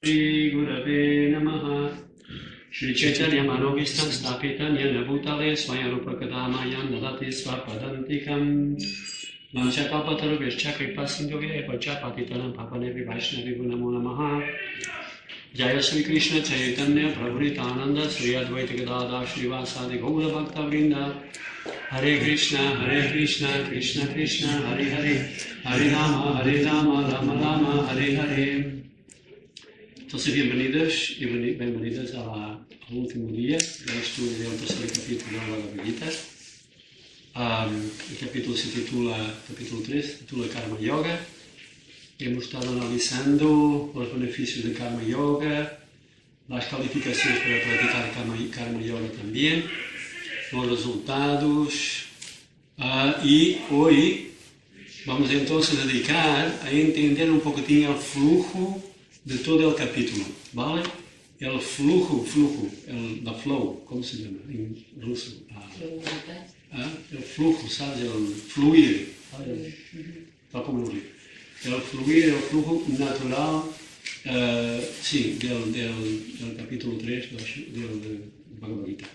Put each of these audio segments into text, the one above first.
Shri Gurave Namaha. Shri Chaitanya Manovistam Stapitam Yena Bhutale Swayarupagadamayan Nadati Swapadantikam Manchakapataruvyascha Kripasindhuvya Pachapatitanam Papanevi Vaishnavi Namo Namaha. Jaya Sri Krishna Chaitanya Prabhu Nityananda Sri Advaita Gadadhar Srivasadi Gaura Bhakta Vrinda. Hare Krishna, Krishna Krishna, Hare Hare, Hare Rama, Rama Rama, Hare Hare. Entonces, bienvenidos y bienvenidas al último día del estudio del tercer capítulo de la Bhagavad Gita. El capítulo se titula, capítulo 3, titula Karma Yoga. Hemos estado analizando los beneficios de Karma Yoga, las calificaciones para practicar Karma Yoga también, los resultados, y hoy vamos entonces a dedicar a entender un poquitín el flujo de todo el capítulo, ¿vale? El flujo, la flow, ¿cómo se llama en ruso? El flujo, ¿sabes? El fluir, ¿sabes? El fluir, el flujo natural, sí, del capítulo 3 del Bhagavad Gita.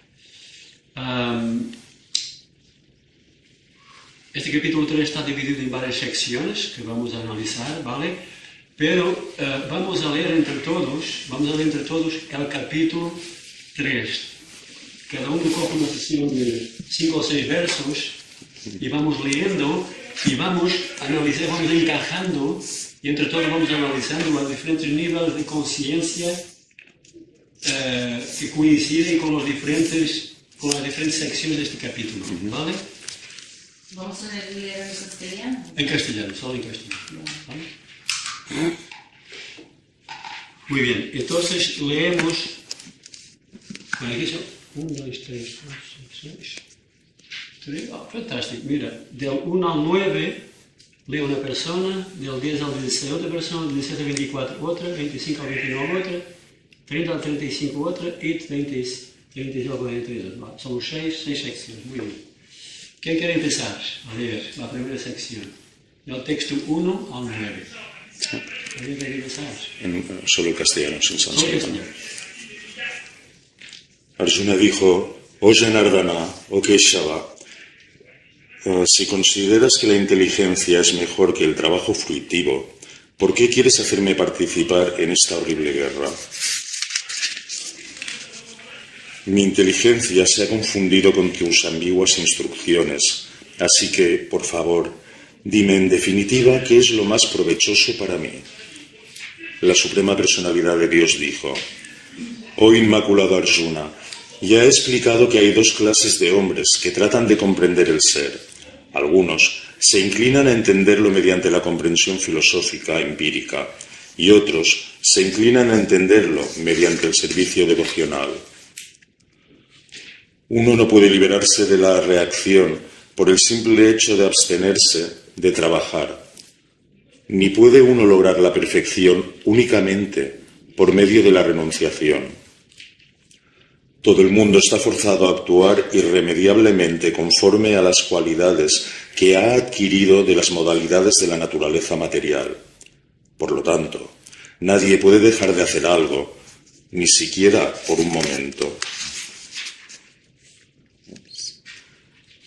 Este capítulo 3 está dividido en varias secciones que vamos a analizar, ¿vale? Pero vamos a leer entre todos el capítulo 3. Cada uno coge una sesión de 5 o 6 versos y vamos leyendo y vamos analizando, vamos encajando y entre todos vamos analizando los diferentes niveles de conciencia que coinciden con las diferentes secciones de este capítulo, ¿vale? ¿Vamos a leer en castellano? En castellano, solo en castellano, ¿vale? Muy bien, entonces leemos. Bueno, aquí son 1, 2, 3, 4, 5, 6. Fantástico, mira, del 1 al 9 lee una persona, del 10 al 16 otra persona, del 17 al 24 otra, 25 al 29 otra, 30 al 35 otra y 35 al 42. Vale, son 6 secciones, muy bien. ¿Quién quiere empezar a leer la primera sección? Del texto 1 al 9. ¿Alguien quiere empezar? Solo el castellano, sin Solo sánscrito. castellano. Arjuna dijo: Oye Nardana, o Keshava, si consideras que la inteligencia es mejor que el trabajo fruitivo, ¿por qué quieres hacerme participar en esta horrible guerra? Mi inteligencia se ha confundido con tus ambiguas instrucciones, así que, por favor, dime en definitiva qué es lo más provechoso para mí. La Suprema Personalidad de Dios dijo: Oh inmaculado Arjuna, ya he explicado que hay 2 clases de hombres que tratan de comprender el ser. Algunos se inclinan a entenderlo mediante la comprensión filosófica empírica y otros se inclinan a entenderlo mediante el servicio devocional. Uno no puede liberarse de la reacción por el simple hecho de abstenerse de trabajar, ni puede uno lograr la perfección únicamente por medio de la renunciación. Todo el mundo está forzado a actuar irremediablemente conforme a las cualidades que ha adquirido de las modalidades de la naturaleza material. Por lo tanto, nadie puede dejar de hacer algo, ni siquiera por un momento.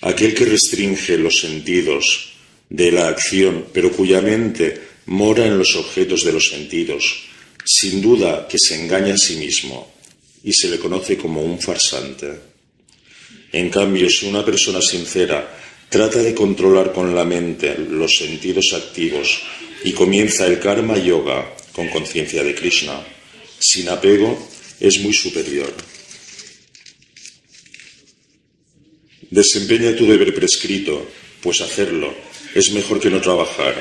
Aquel que restringe los sentidos de la acción, pero cuya mente mora en los objetos de los sentidos, sin duda que se engaña a sí mismo y se le conoce como un farsante. En cambio, si una persona sincera trata de controlar con la mente los sentidos activos y comienza el Karma Yoga con conciencia de Krishna, sin apego, es muy superior. Desempeña tu deber prescrito, pues hacerlo es mejor que no trabajar.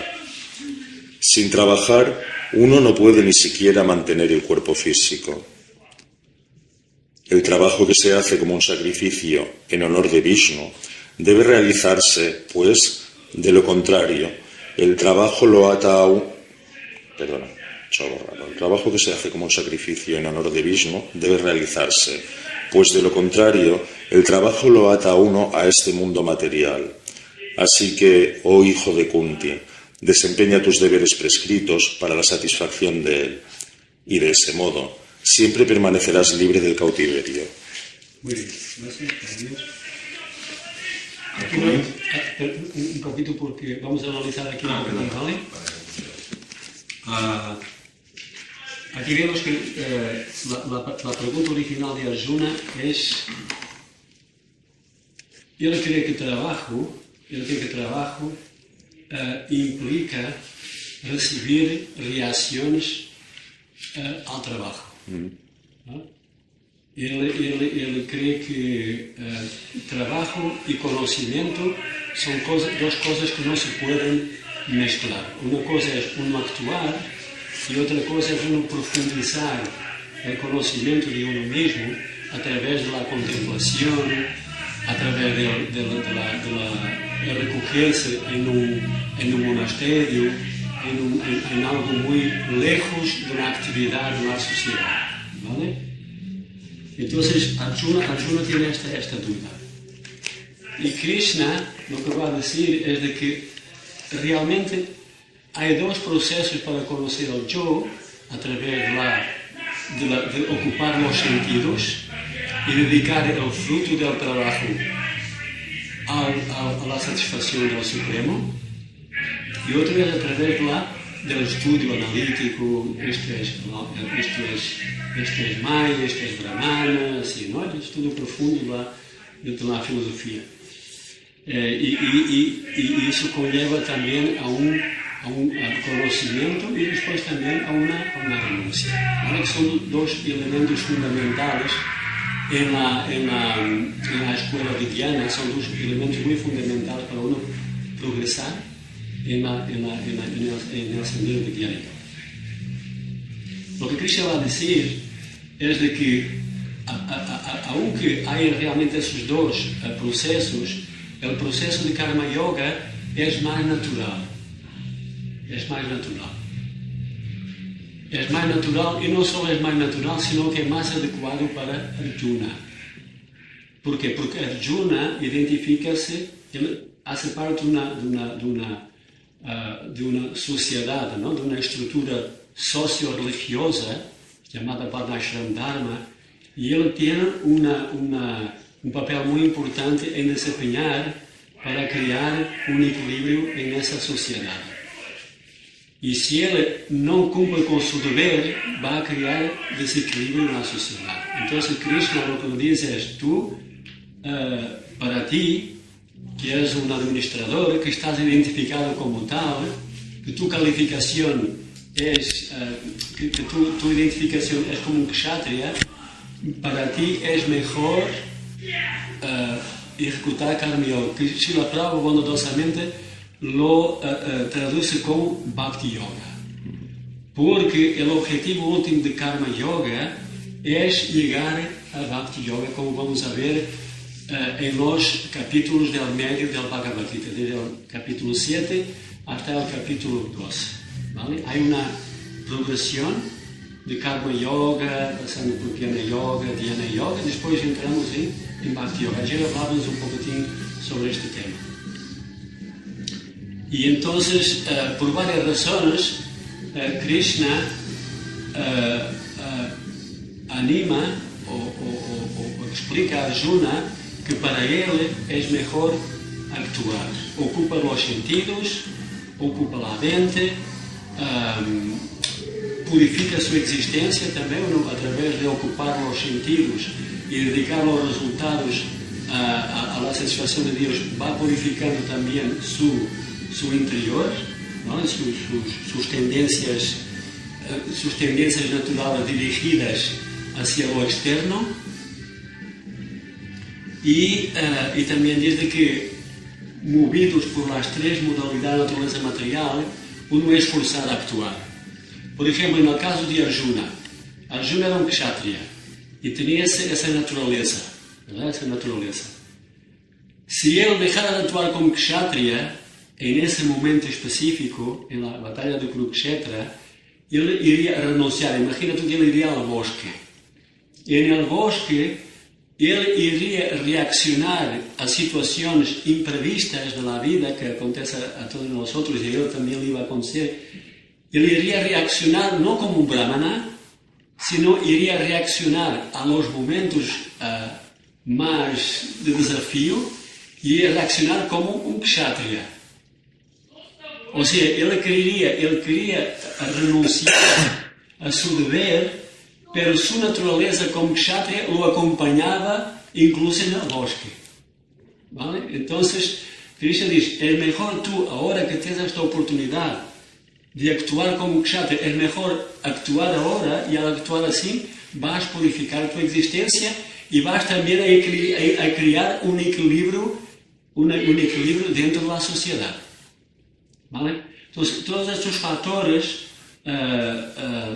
Sin trabajar, uno no puede ni siquiera mantener el cuerpo físico. El trabajo que se hace como un sacrificio en honor de Vishnu debe realizarse, pues, de lo contrario, el trabajo lo ata a un... El trabajo que se hace como un sacrificio en honor de Vishnu debe realizarse, pues de lo contrario, el trabajo lo ata a uno a este mundo material. Así que, oh hijo de Kunti, desempeña tus deberes prescritos para la satisfacción de él. y de ese modo siempre permanecerás libre del cautiverio. Muy bien, gracias. Adiós. Aquí un poquito porque vamos a analizar aquí un poquito, ¿vale? Aquí vemos que la pregunta original de Arjuna es, él cree que trabajo implica recibir reacciones al trabajo. ¿No? Él cree que trabajo y conocimiento son dos cosas que no se pueden mezclar. Una cosa es uno actuar y otra cosa es uno profundizar el conocimiento de uno mismo a través de la contemplación, a través de recogerse en un monasterio, en algo muy lejos de una actividad de la sociedad. ¿Vale? Entonces, Arjuna tiene esta duda. Y Krishna lo que va a decir es de que realmente hay dos procesos para conocer al yo, a través de ocupar los sentidos y dedicar el fruto del trabajo a la satisfacción del Supremo, y otro es a través del estudio analítico, esto es Maya, esto es Brahmana, así, ¿no? El estudio profundo de la filosofía. Y eso conlleva también a un conocimiento y después también a una renuncia. ¿Vale? Son dos elementos fundamentales en la escuela vidiana, son dos elementos muy fundamentales para uno progresar en el sendero vidiánico. Lo que Krishna va a decir es de que, aunque hay realmente esos dos procesos, el proceso de Karma Yoga es más natural. Es más natural y no solo es más natural, sino que es más adecuado para Arjuna. ¿Por qué? Porque Arjuna identifica-se, él hace parte de una sociedad, ¿no? De una estructura socio-religiosa llamada Varnashram Dharma, y él tiene un papel muy importante en desempeñar para crear un equilibrio en esa sociedad. Y si él no cumple con su deber, va a crear desequilibrio en la sociedad. Entonces Krishna lo que nos dice es, tú, para ti, que eres un administrador, que estás identificado como tal, que tu calificación es, que tu identificación es como un kshatriya, para ti es mejor ejecutar karma yoga, que Srila Prabhupada bondadosamente lo traduce como Bhakti Yoga. Porque el objetivo último de Karma Yoga es llegar a Bhakti Yoga, como vamos a ver en los capítulos del medio del Bhagavad Gita, desde el capítulo 7 hasta el capítulo 12. ¿Vale? Hay una progresión de Karma Yoga, pasando por Jnana Yoga, Dhyana Yoga, y después entramos en Bhakti Yoga. Ayer hablamos un poquitín sobre este tema. Y entonces, por varias razones, Krishna anima o explica a Arjuna que para él es mejor actuar. Ocupa los sentidos, ocupa la mente, purifica su existencia también a través de ocupar los sentidos y dedicar los resultados a la satisfacción de Dios. Va purificando también su interior, ¿no? sus tendencias naturales dirigidas hacia lo externo, y también dice que, movidos por las tres modalidades de naturaleza material, uno es forzado a actuar. Por ejemplo, en el caso de Arjuna era un kshatriya y tenía esa naturaleza, ¿verdad? Esa naturaleza. Si él dejara de actuar como kshatriya, en ese momento específico, en la batalla de Kurukshetra, él iría a renunciar. Imagínate que él iría al bosque. Y en el bosque, él iría a reaccionar a situaciones imprevistas de la vida que acontece a todos nosotros, y a él también le iba a acontecer. Él iría a reaccionar no como un brahmana, sino iría a reaccionar a los momentos más de desafío y a reaccionar como un kshatriya. O sea, él quería renunciar a su deber, pero su naturaleza como kshatriya lo acompañaba incluso en el bosque. ¿Vale? Entonces, Krishna dice, es mejor tú, ahora que tienes esta oportunidad de actuar como kshatriya, es mejor actuar ahora, y al actuar así vas a purificar tu existencia y vas también a crear un equilibrio dentro de la sociedad. ¿Vale? Entonces, todos estos factores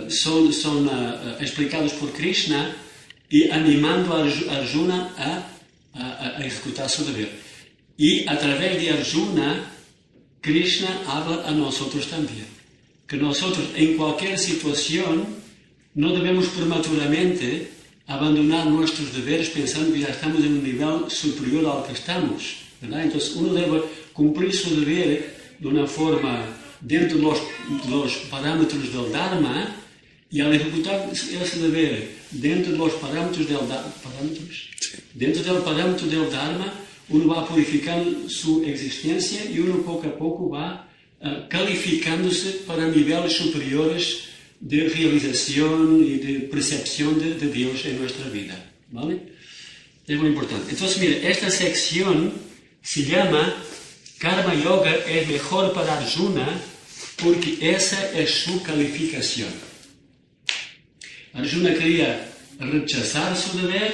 son explicados por Krishna y animando a Arjuna a ejecutar su deber. Y a través de Arjuna, Krishna habla a nosotros también. Que nosotros, en cualquier situación, no debemos prematuramente abandonar nuestros deberes pensando que ya estamos en un nivel superior al que estamos, ¿verdad? Entonces, uno debe cumplir su deber de una forma dentro de los parámetros del Dharma, y al ejecutar ese deber dentro de los parámetros del Dharma, uno va purificando su existencia y uno poco a poco va calificándose para niveles superiores de realización y de percepción de Dios en nuestra vida, ¿vale? Es muy importante. Entonces, mire, esta sección se llama Karma Yoga es mejor para Arjuna porque esa es su calificación. Arjuna quería rechazar su deber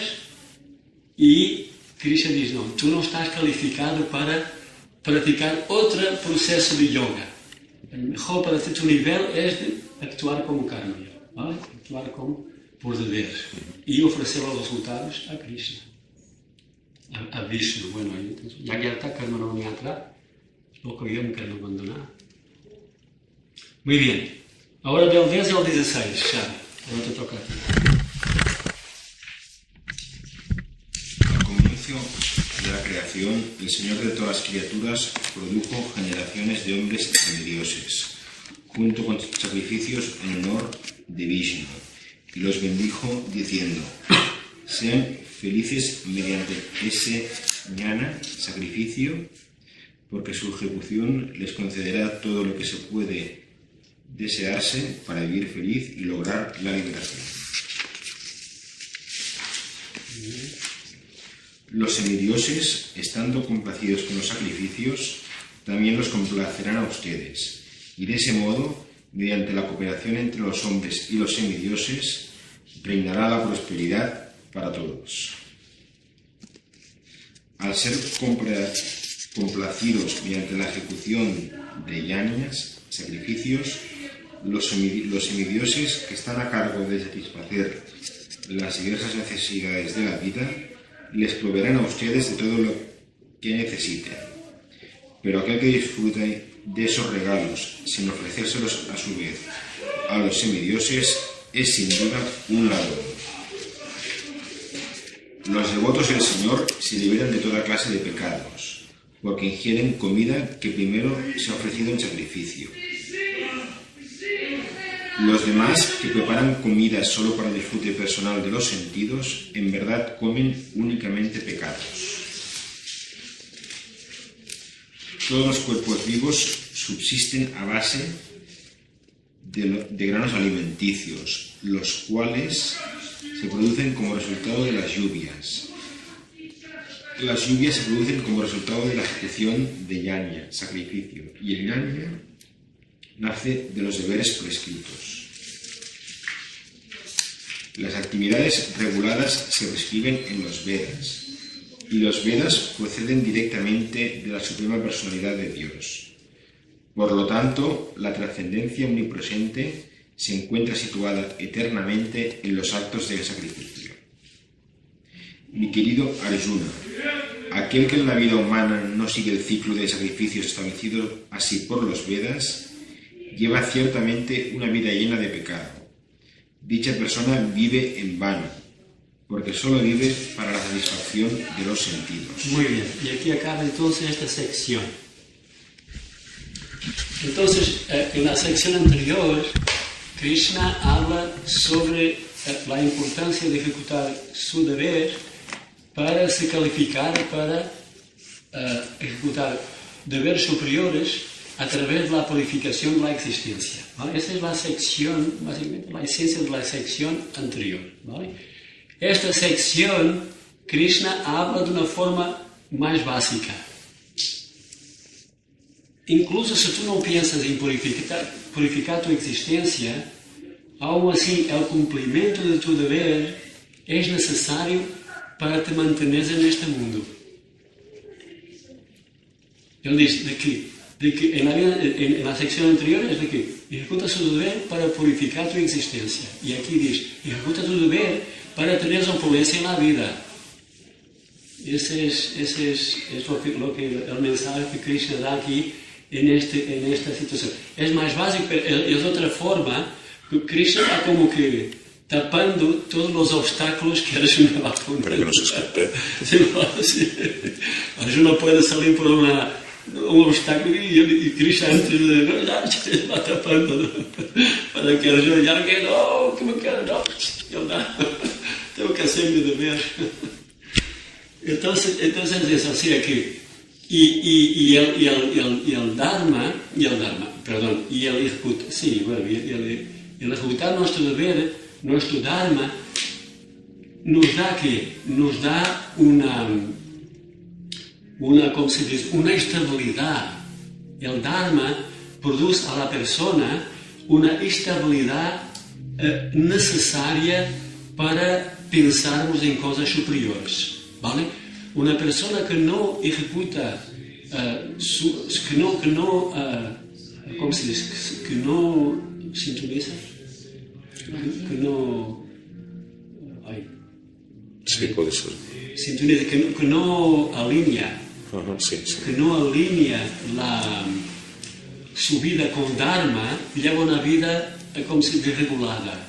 y Krishna dice, no, tú no estás calificado para practicar otro proceso de yoga. El mejor para tu nivel es actuar como karma yoga, ¿vale? Actuar como por deber y ofrecer los resultados a Krishna, a Vishnu. Bueno, entonces, Yagyata Karma Nonyatra, Loka Yam Karma Bandana. Muy bien, ahora del 10 al 16, Shara, ahora te toca a ti. Al comienzo de la creación, el Señor de todas las criaturas produjo generaciones de hombres semidioses, junto con sacrificios en honor de Vishnu, y los bendijo diciendo, sean felices mediante ese jnana, sacrificio, porque su ejecución les concederá todo lo que se puede desearse para vivir feliz y lograr la liberación. Los semidioses, estando complacidos con los sacrificios, también los complacerán a ustedes, y de ese modo, mediante la cooperación entre los hombres y los semidioses, reinará la prosperidad para todos. Al ser complacidos mediante la ejecución de yajnas, sacrificios, los semidioses que están a cargo de satisfacer las diversas necesidades de la vida les proveerán a ustedes de todo lo que necesiten. Pero aquel que disfrute de esos regalos sin ofrecérselos a su vez a los semidioses es sin duda un ladrón. Los devotos del Señor se liberan de toda clase de pecados, porque ingieren comida que primero se ha ofrecido en sacrificio. Los demás, que preparan comida solo para el disfrute personal de los sentidos, en verdad comen únicamente pecados. Todos los cuerpos vivos subsisten a base de granos alimenticios, los cuales se producen como resultado de las lluvias. Las lluvias se producen como resultado de la ejecución de yajna, sacrificio, y el yajna nace de los deberes prescritos. Las actividades reguladas se prescriben en los Vedas, y los Vedas proceden directamente de la Suprema Personalidad de Dios. Por lo tanto, la trascendencia omnipresente se encuentra situada eternamente en los actos del sacrificio. Mi querido Arjuna, aquel que en la vida humana no sigue el ciclo de sacrificios establecido así por los Vedas, lleva ciertamente una vida llena de pecado. Dicha persona vive en vano, porque solo vive para la satisfacción de los sentidos. Muy bien, y aquí acaba entonces esta sección. Entonces, en la sección anterior, Krishna habla sobre la importancia de ejecutar su deber para se calificar para ejecutar deberes superiores a través de la purificación de la existencia. ¿Vale? Esa es la sección, básicamente la esencia de la sección anterior. ¿Vale? Esta sección, Krishna habla de una forma más básica. Incluso si tú no piensas en purificar tu existencia, aún así el cumplimiento de tu deber es necesario para te mantener en este mundo. Él dice de que en la sección anterior es de que ejecuta su deber para purificar tu existencia. Y aquí dice, ejecuta tu deber para tener opulencia en la vida. Ese es lo que el mensaje que Krishna da aquí en esta situación. Es más básico, pero es otra forma que Krishna está como que tapando todos los obstáculos que Arjuna va a poner. Para que no se escape. Sí. Arjuna puede salir por un obstáculo y Krishna antes de va tapando, ¿no? Para que Arjuna ya que no, que me queda, no, yo no, tengo que hacer mi deber. Entonces es así aquí. Y el Dharma, perdón, y el ejecutar nuestro deber, nuestro Dharma, nos da ¿cómo se dice? Una estabilidad. El Dharma produce a la persona una estabilidad necesaria para pensarmos en cosas superiores. ¿Vale? Una persona que no ejecuta, ¿cómo se dice? Que no sintoniza, que no... Sí, puede ser. Sintoniza, que no alinea, Sí. que no alinea su vida con Dharma, lleva una vida, como se dice, regulada.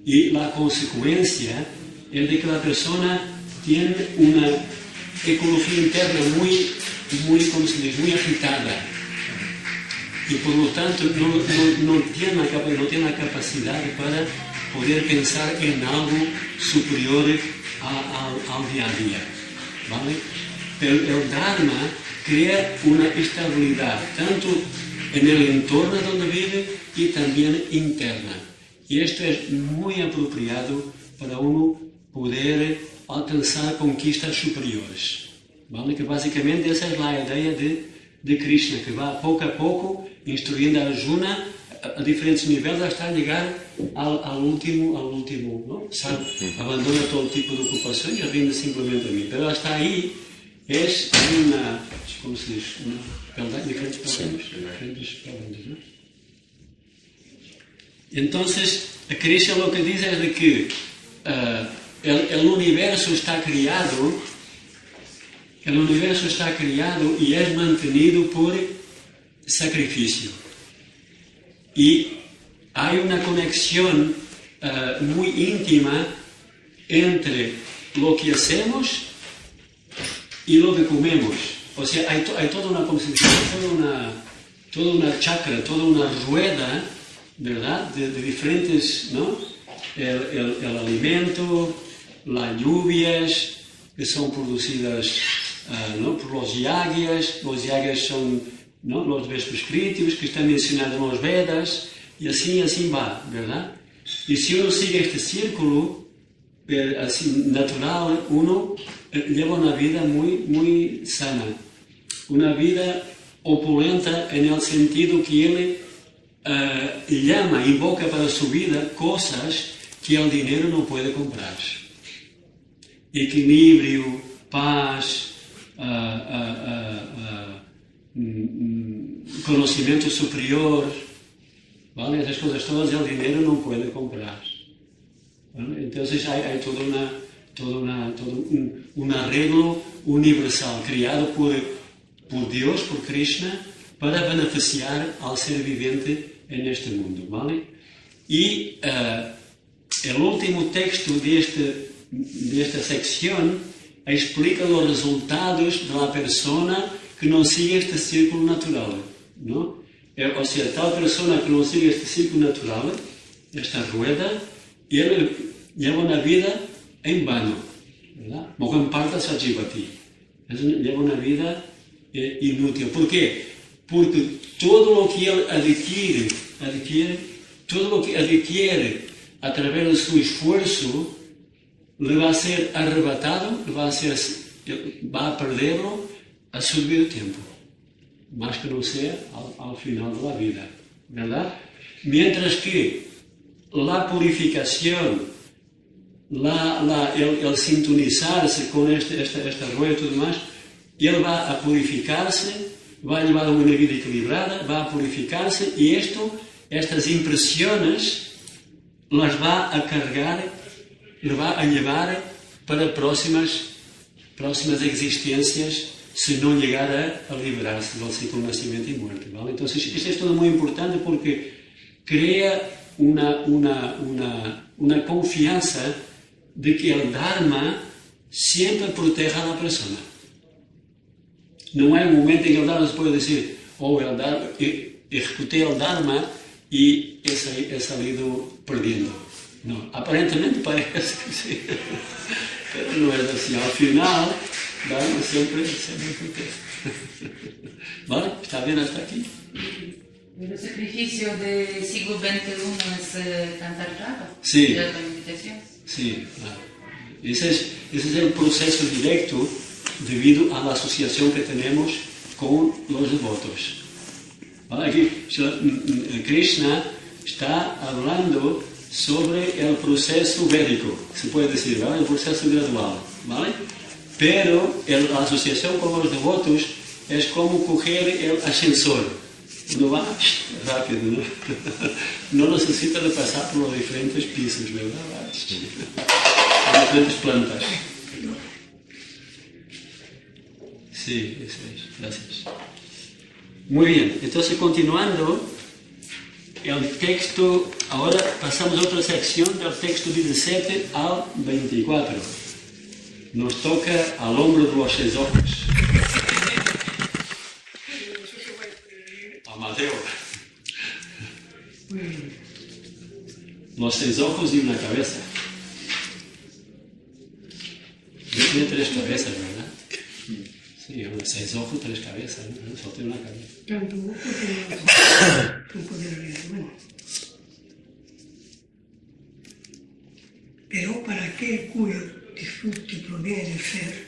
Y la consecuencia es de que la persona tiene una ecología interna ¿cómo se dice? Muy agitada. Y por lo tanto no tiene la capacidad para poder pensar en algo superior al día a día. ¿Vale? Pero el Dharma crea una estabilidad, tanto en el entorno donde vive y también interna. Y esto es muy apropiado para uno poder alcanzar conquistas superiores. ¿Vale? Que básicamente esa es la idea de Krishna, que va poco a poco instruyendo a Arjuna a diferentes niveles hasta llegar al último, ¿no? Abandona todo tipo de ocupación y rinde simplemente a mí. Pero hasta ahí es una, ¿cómo se dice? Diferentes peldaños, ¿no? Entonces, Krishna lo que dice es de que el universo está creado y es mantenido por sacrificio. Y hay una conexión muy íntima entre lo que hacemos y lo que comemos. O sea, hay toda una chakra, toda una rueda, ¿verdad? De diferentes, ¿no? El alimento, las lluvias que son producidas ¿no? por los yagyas son, ¿no? Los vestos críticos que están mencionados en los Vedas, y así va, ¿verdad? Y si uno sigue este círculo así, natural, uno lleva una vida muy sana, una vida opulenta en el sentido que él invoca para su vida cosas que el dinero no puede comprar. Equilibrio, paz, conocimiento superior, ¿vale? Esas cosas todas el dinero no puede comprar. ¿Vale? Entonces hay todo un arreglo universal creado por Dios, por Krishna, para beneficiar al ser viviente en este mundo, ¿vale? Y el último texto de esta sección explica los resultados de la persona que no sigue este círculo natural, ¿no? O sea, tal persona que no sigue este círculo natural, esta rueda, él lleva una vida en vano, ¿verdad? Moham parta sajivati. Lleva una vida inútil. ¿Por qué? Porque todo lo que él adquiere, todo lo que adquiere a través de su esfuerzo, le va a ser arrebatado, va a perderlo a su debido tiempo, más que no sea al final de la vida, ¿verdad? Mientras que la purificación, el sintonizarse con este ruido y todo demás, él va a purificarse, va a llevar una vida equilibrada, va a purificarse y estas impresiones las va a cargar, las va a llevar para próximas existencias, si no llegara a liberarse del ciclo de nacimiento y muerte, ¿vale? Entonces, esto es todo muy importante porque crea una confianza de que el Dharma siempre protege a la persona. No hay un momento en que el Dharma se puede decir, ejecuté el Dharma y he salido perdiendo. No, aparentemente parece que sí, pero no es así. Al final, Dharma siempre protege. ¿Vale? ¿Está bien hasta aquí? El sacrificio del siglo XXI es cantar rato. Sí. De la meditación. Sí, claro. Ese es el proceso directo debido a la asociación que tenemos con los devotos. ¿Vale? Aquí Krishna está hablando sobre el proceso védico, se puede decir, ¿vale? El proceso gradual, ¿vale? Pero la asociación con los devotos es como coger el ascensor. Uno va rápido, ¿no? No necesita de pasar por los diferentes pisos, ¿verdad? Las diferentes plantas. Sí, eso es. Gracias. Muy bien, entonces continuando, el texto, ahora pasamos a otra sección del texto 17 al 24. Nos toca al hombre de los 6 ojos. Amadeo. Los 6 ojos y una cabeza. Tiene 3 cabezas, ¿verdad? Sí, 6 ojos, 3 cabezas, ¿no? Solo tiene una cabeza. Tanto ojo como un poder ver. Bueno. Pero para aquel cuyo disfrute proviene del ser,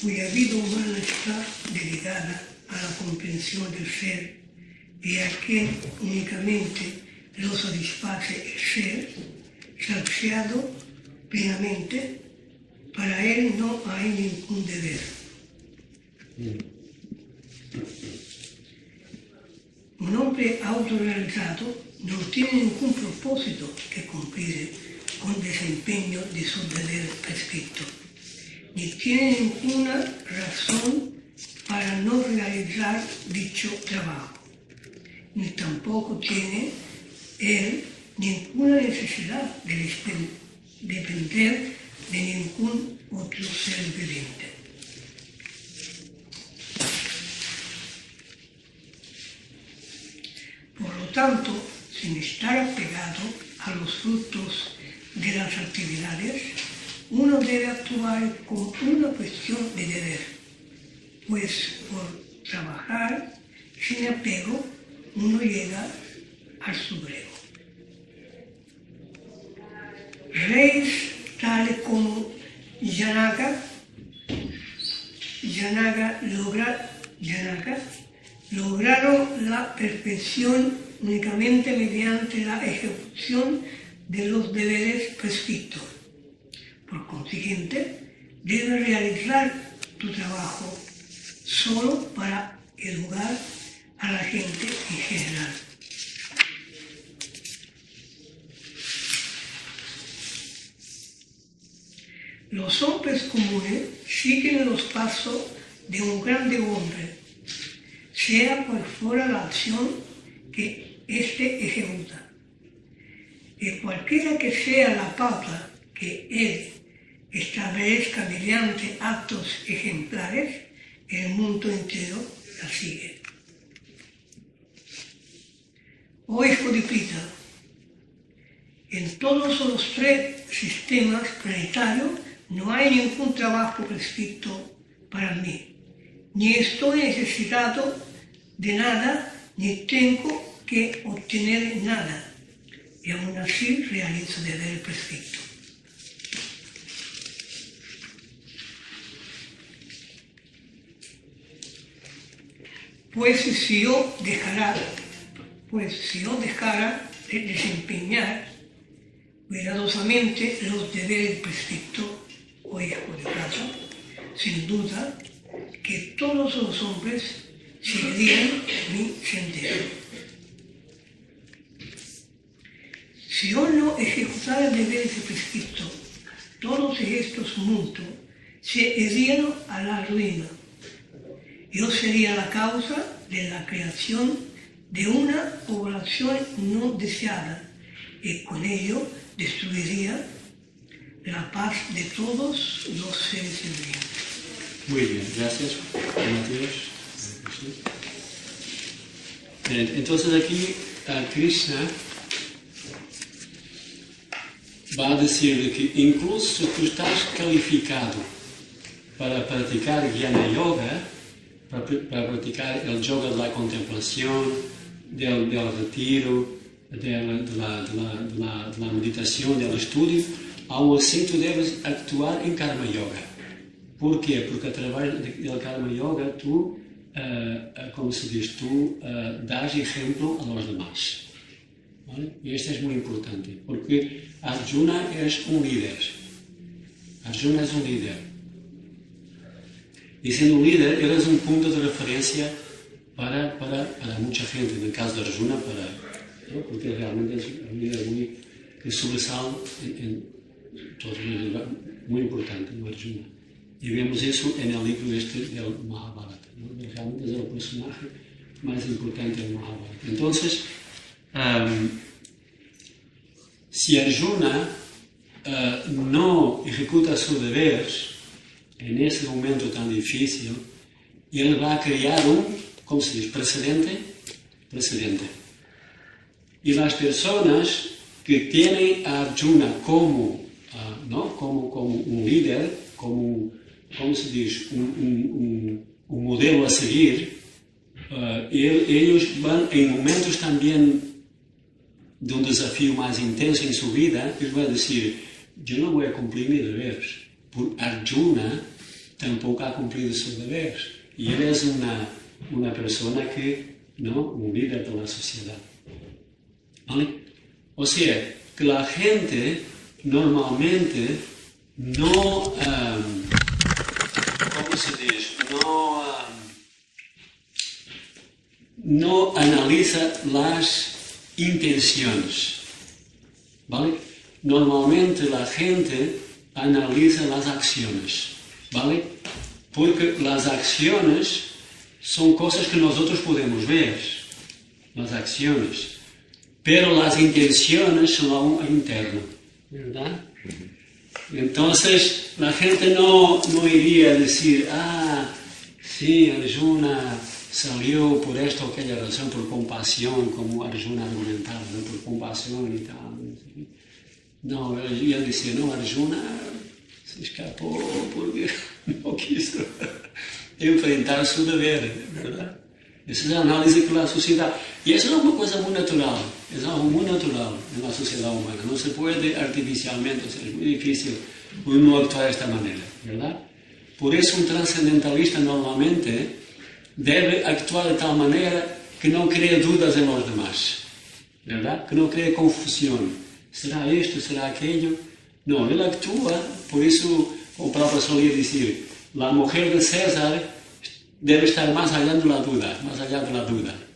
cuya vida humana está dedicada a la comprensión del ser y a quien únicamente lo satisface el ser, saciado plenamente, para él no hay ningún deber. Un hombre autorrealizado no tiene ningún propósito que cumplir con desempeño de su deber prescrito, ni tiene ninguna razón para no realizar dicho trabajo, ni tampoco tiene él ninguna necesidad de depender de ningún otro ser viviente. Por lo tanto, sin estar apegado a los frutos de las actividades, uno debe actuar como una cuestión de deber, pues por trabajar sin apego uno llega al supremo. Reyes tales como Janaka lograron la perfección únicamente mediante la ejecución de los deberes prescritos. Por consiguiente, debes realizar tu trabajo solo para educar a la gente en general. Los hombres comunes siguen los pasos de un grande hombre, sea cual fuera la acción que éste ejecuta. Y cualquiera que sea la pauta que él establezca mediante actos ejemplares, el mundo entero la sigue. Oh hijo de Pita, En todos los tres sistemas planetarios no hay ningún trabajo prescrito para mí, ni estoy necesitado de nada, ni tengo que obtener nada, y aún así realizo el deber prescrito. Pues si yo dejara de desempeñar cuidadosamente los deberes prescritos o hijo de casa, sin duda que todos los hombres seguirían mi sendero. Si yo no ejecutara deberes prescritos, todos estos mundos se irían a la ruina. Yo sería la causa de la creación de una población no deseada y con ello destruiría la paz de todos los seres vivientes. Muy bien, gracias, Matías. Entonces aquí Krishna va a decir que incluso tú estás calificado para practicar Jnana Yoga, para practicar el yoga de la contemplación, del retiro, de la meditación, del estudio, aún así tú debes actuar en Karma Yoga. ¿Por qué? Porque a través del Karma Yoga tú, como se dice, tú das ejemplo a los demás. ¿Vale? Y esto es muy importante, porque Arjuna es un líder. Arjuna es un líder. Y siendo un líder, él es un punto de referencia para mucha gente. En el caso de Arjuna, ¿no? Porque realmente es un líder que sobresale en todo, muy importante, ¿no? Arjuna. Y vemos eso en el libro del Mahabharata, ¿no? Realmente es el personaje más importante del Mahabharata. Entonces, si Arjuna no ejecuta sus deberes en ese momento tan difícil, él va a crear ¿cómo se dice? Precedente. Y las personas que tienen a Arjuna como un líder, como se dice? Un modelo a seguir, ellos van en momentos también de un desafío más intenso en su vida, ellos van a decir, yo no voy a cumplir mis deberes. Porque Arjuna tampoco ha cumplido sus deberes. Y él es una persona un líder de la sociedad. ¿Vale? O sea, que la gente normalmente no, ¿cómo se dice? No analiza las intenciones. ¿Vale? Normalmente la gente analiza las acciones, ¿vale? Porque las acciones son cosas que nosotros podemos ver, las acciones, pero las intenciones son algo interno, ¿verdad? Entonces la gente no iría a decir, sí, Arjuna salió por esta o aquella razón, por compasión, como Arjuna argumentaba, ¿no? Por compasión y tal. No, él decía, no, Arjuna se escapó porque no quiso enfrentar su deber, ¿verdad? Esa es la análisis de la sociedad. Y eso es una cosa muy natural, es algo muy natural en la sociedad humana. No se puede artificialmente, o sea, es muy difícil uno actuar de esta manera, ¿verdad? Por eso un trascendentalista normalmente debe actuar de tal manera que no cree dudas en los demás, ¿verdad? Que no cree confusión. ¿Será esto? ¿Será aquello? No, él actúa, por eso, como Prabhupada solía decir, la mujer de César debe estar más allá de la duda,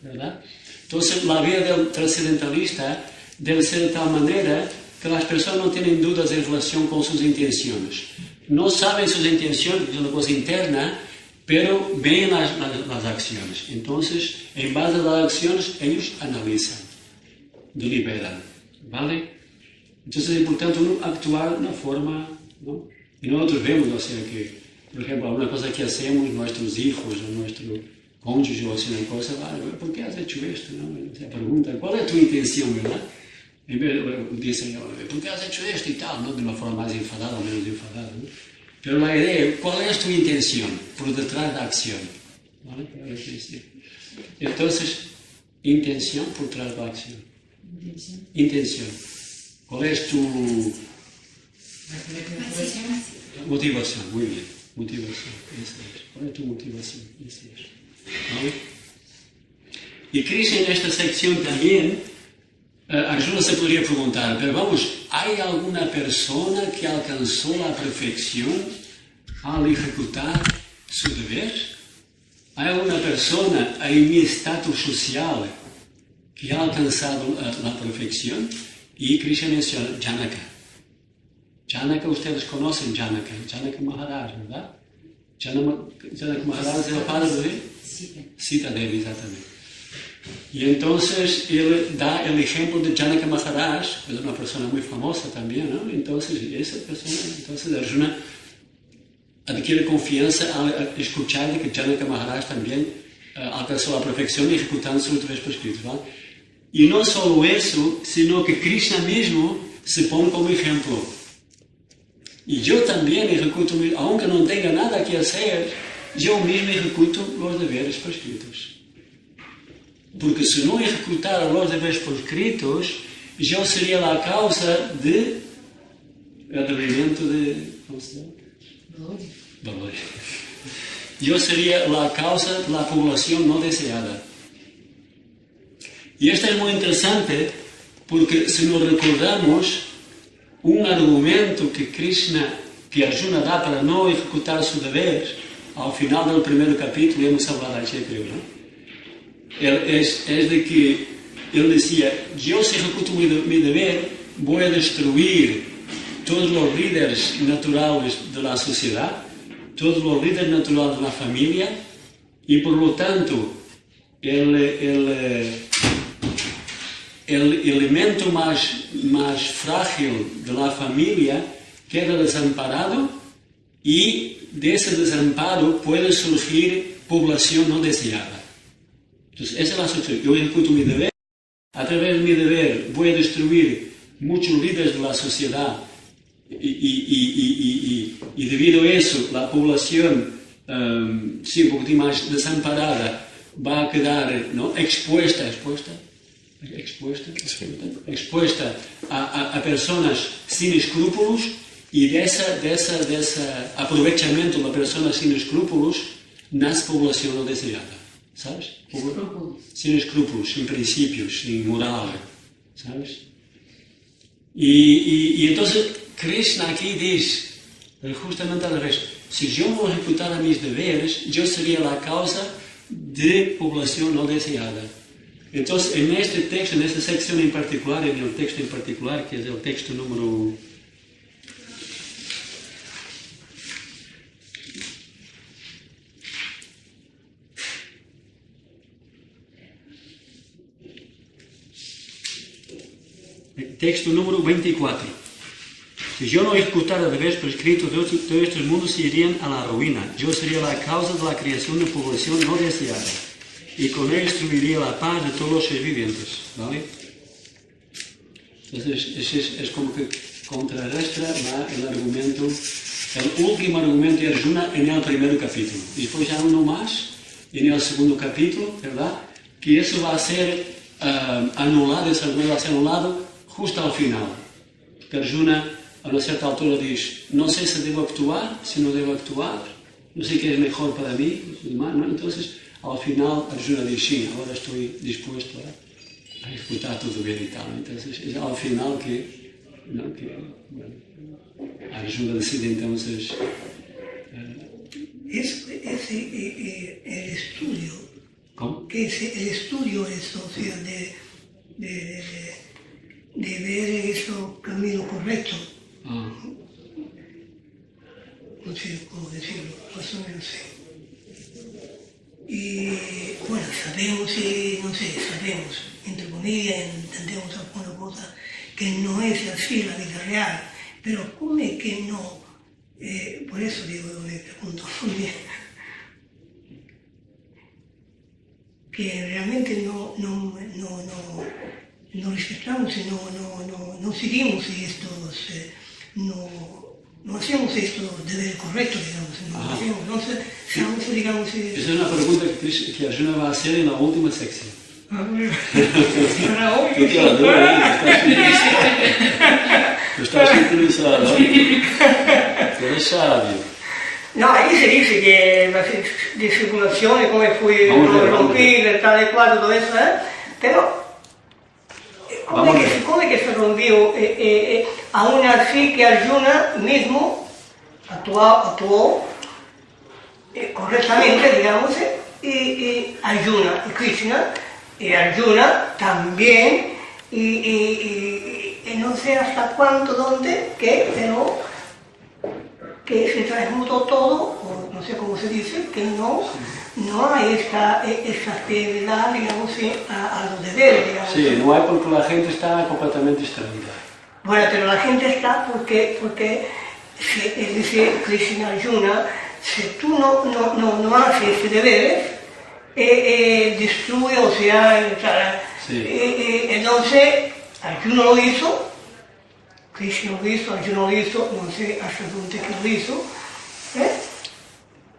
¿verdad? Entonces, la vida del trascendentalista debe ser de tal manera que las personas no tienen dudas en relación con sus intenciones. No saben sus intenciones, es una cosa interna, pero ven las acciones. Entonces, en base a las acciones, ellos analizan, deliberan, ¿vale? Entonces es importante uno actuar de una forma, ¿no? Y nosotros vemos, o sea, que, por ejemplo, alguna cosa que hacemos, nuestros hijos o nuestro cónyuge o hace una cosa, vale, ¿por qué has hecho esto? ¿No? O sea, pregunta, ¿cuál es tu intención, verdad? Dicen, ¿por qué has hecho esto y tal? ¿No? De una forma más enfadada o menos enfadada, ¿no? Pero la idea es, ¿cuál es tu intención por detrás de la acción? ¿Vale? Entonces, intención por detrás de la acción. Intención. ¿Cuál es tu motivación? Muy bien. Motivación. ¿Cuál es tu motivación? ¿Vale? Y Krishna en esta sección también, Arjuna se podría preguntar, pero vamos, ¿hay alguna persona que alcanzó la perfección al ejecutar su deber? ¿Hay alguna persona en mi estatus social que ha alcanzado la perfección? Y Krishna menciona Janaka. Janaka, ustedes conocen Janaka Maharaj, ¿verdad? Janaka Maharaj es el padre de Sita Devi, exactamente. Y entonces él da el ejemplo de Janaka Maharaj, que es una persona muy famosa también, ¿no? Entonces Arjuna adquiere confianza al escuchar de que Janaka Maharaj también alcanzó la perfección ejecutando sus deberes prescritos, ¿vale? Y no solo eso, sino que Krishna mismo se pone como ejemplo. Y yo también ejecuto, aunque no tenga nada que hacer, yo mismo ejecuto los deberes prescritos. Porque si no ejecutara los deberes prescritos, yo sería la causa de advenimiento de... ¿cómo se llama? Dolor. Yo sería la causa de la población no deseada. Y esto es muy interesante porque si nos recordamos un argumento que Arjuna da para no ejecutar su deber, al final del primer capítulo, hemos hablado ayer, creo, ¿no? Es de que él decía, yo si ejecuto mi deber, voy a destruir todos los líderes naturales de la sociedad, todos los líderes naturales de la familia, y por lo tanto, el elemento más frágil de la familia queda desamparado, y de ese desamparo puede surgir población no deseada. Entonces, esa es la solución. Yo ejecuto mi deber, a través de mi deber voy a destruir muchos líderes de la sociedad y debido a eso la población, sí, un poquitín más desamparada, va a quedar, ¿no?, expuesta a personas sin escrúpulos, y de ese aprovechamiento de las personas sin escrúpulos nace población no deseada. ¿Sabes? Sin escrúpulos, sin principios, sin moral, ¿sabes? Y entonces Krishna aquí dice justamente al revés: si yo no ejecutara mis deberes, yo sería la causa de población no deseada. Entonces, en este texto, en esta sección en particular, en el texto en particular, que es el texto número... Texto número 24. Si yo no ejecutara deberes prescritos, todos estos mundos se irían a la ruina. Yo sería la causa de la creación de población no deseada, y con ello destruiría la paz de todos los seres vivientes. ¿Vale? Entonces, es como que contrarrestra el argumento, el último argumento de Arjuna en el primer capítulo. Y después ya uno más, en el segundo capítulo, ¿verdad? Que eso va a ser anulado, ese argumento va a ser anulado justo al final. Que Arjuna, a una cierta altura, dice: no sé si debo actuar, si no debo actuar, no sé qué es mejor para mí, ¿no? Entonces, al final, Arjuna dice: sí, ahora estoy dispuesto a ejecutar tu deber y tal. Entonces, es al final que Arjuna decide entonces... el estudio. ¿Cómo? Que es el estudio eso, o sea, de ver eso camino correcto. No sé cómo decirlo, más o menos sí. Y bueno, sabemos, entre comillas, entendemos alguna cosa que no es así la vida real, pero ¿cómo es que no? Por eso digo, me pregunto muy bien, que realmente no respetamos y no seguimos estos, no hacemos esto de correcto, digamos, no hacemos, entonces seamos, digamos... Esa es una pregunta que Arjuna va a hacer en la última sección. Para hoy, Tú te la doy, estás interesado, tú eres sabio. no, ahí se dice que la discipulación y cómo fue romper, tal y cual, todo eso, pero ¿cómo es que se rompió? Aún así que Arjuna mismo actuó correctamente, digamos, y Arjuna y Krishna, y Arjuna también, y no sé hasta cuánto, dónde, pero que se transmutó todo, o no sé cómo se dice, que no hay esta fidelidad, digamos, a los deberes, digamos. Sí, no hay porque la gente está completamente distraída. Bueno, pero la gente está porque dice Krishna Arjuna, si tú no haces ese deber, destruye, o sea, entonces Arjuna lo hizo, Krishna lo hizo, Arjuna lo hizo, no sé hasta dónde que lo hizo,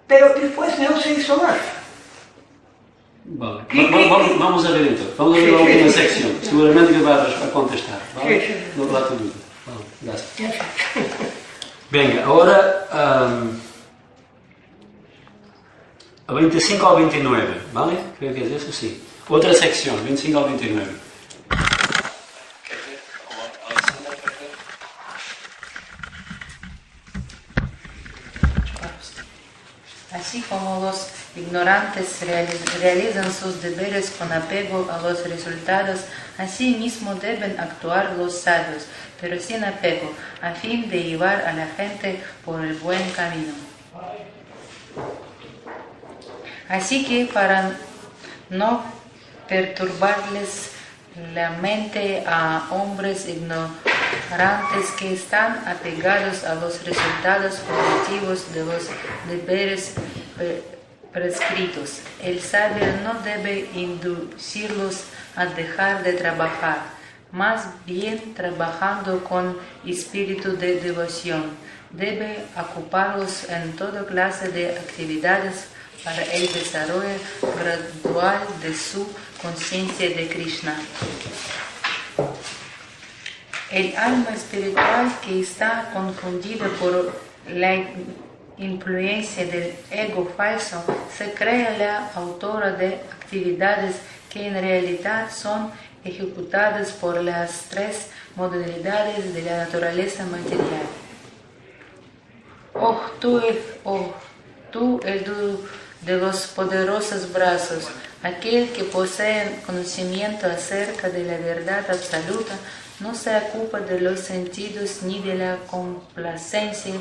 pero después no se hizo más. Vale. Vamos a ver entonces, vamos a ver la última sección, seguramente que vas a contestar, ¿vale? Sí. No la tu duda. Vale, gracias. Ya está. Venga, ahora a 25 al 29, ¿vale? Creo que es eso, sí. Otra sección, 25 al 29. Así como los ignorantes realizan sus deberes con apego a los resultados, así mismo deben actuar los sabios, pero sin apego, a fin de llevar a la gente por el buen camino. Así que para no perturbarles la mente a hombres ignorantes que están apegados a los resultados positivos de los deberes prescritos, el sabio no debe inducirlos a dejar de trabajar, más bien trabajando con espíritu de devoción, debe ocuparlos en toda clase de actividades para el desarrollo gradual de su conciencia de Krishna. El alma espiritual que está confundida por la influencia del ego falso se cree la autora de actividades que en realidad son ejecutadas por las tres modalidades de la naturaleza material. Tú, el de los poderosos brazos, aquel que posee conocimiento acerca de la verdad absoluta, no se ocupa de los sentidos ni de la complacencia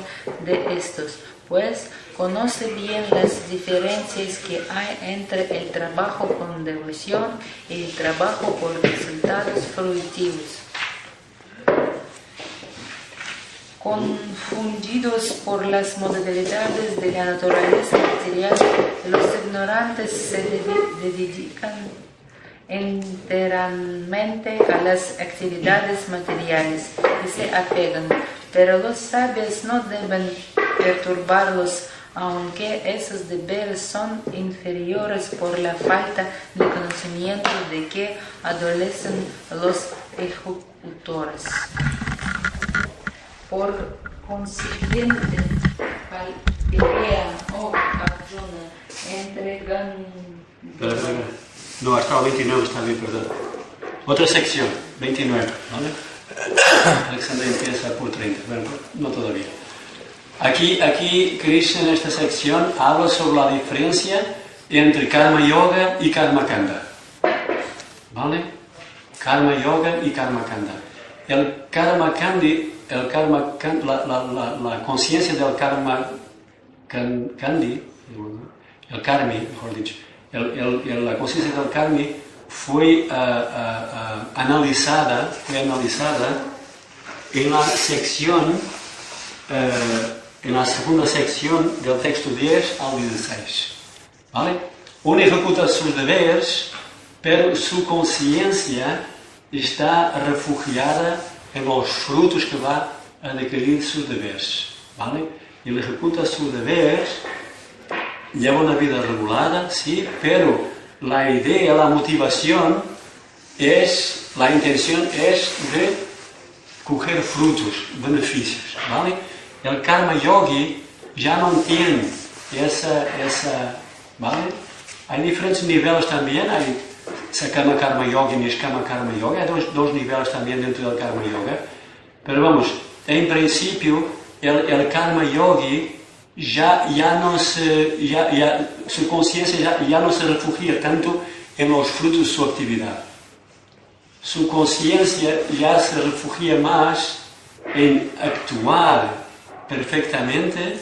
de estos, pues conoce bien las diferencias que hay entre el trabajo con devoción y el trabajo por resultados fruitivos. Confundidos por las modalidades de la naturaleza material, los ignorantes se dedican enteramente a las actividades materiales y se apegan, pero los sabios no deben perturbarlos, aunque esos deberes son inferiores por la falta de conocimiento de que adolecen los ejecutores. Por consiguiente, pelea o Arjuna entregan... No, hasta el 29 está bien, perdón. Otra sección, 29, ¿vale? Alexander empieza por 30, bueno, no todavía. Aquí Krishna en esta sección habla sobre la diferencia entre Karma Yoga y Karma Kanda. ¿Vale? Karma Yoga y Karma Kanda. El Karma Kandi, la conciencia del Karma Kandi, el Karmi, mejor dicho, la conciencia del Karmi fue analizada en la sección, en la segunda sección del texto 10 al 16. ¿Vale? Uno ejecuta sus deberes, pero su conciencia está refugiada en los frutos que va a adquirir sus deberes, ¿vale? Él ejecuta sus deberes, lleva una vida regulada, sí, pero la idea, la motivación la intención es de coger frutos, beneficios, ¿vale? El karma yogi ya no tiene esa, ¿vale? Hay diferentes niveles también, hay Sakama Karma Yoga y Nishkama Karma Yoga, hay dos niveles también dentro del Karma Yoga, pero vamos, en principio el Karma Yogi su conciencia ya no se refugia tanto en los frutos de su actividad. Su conciencia ya se refugia más en actuar perfectamente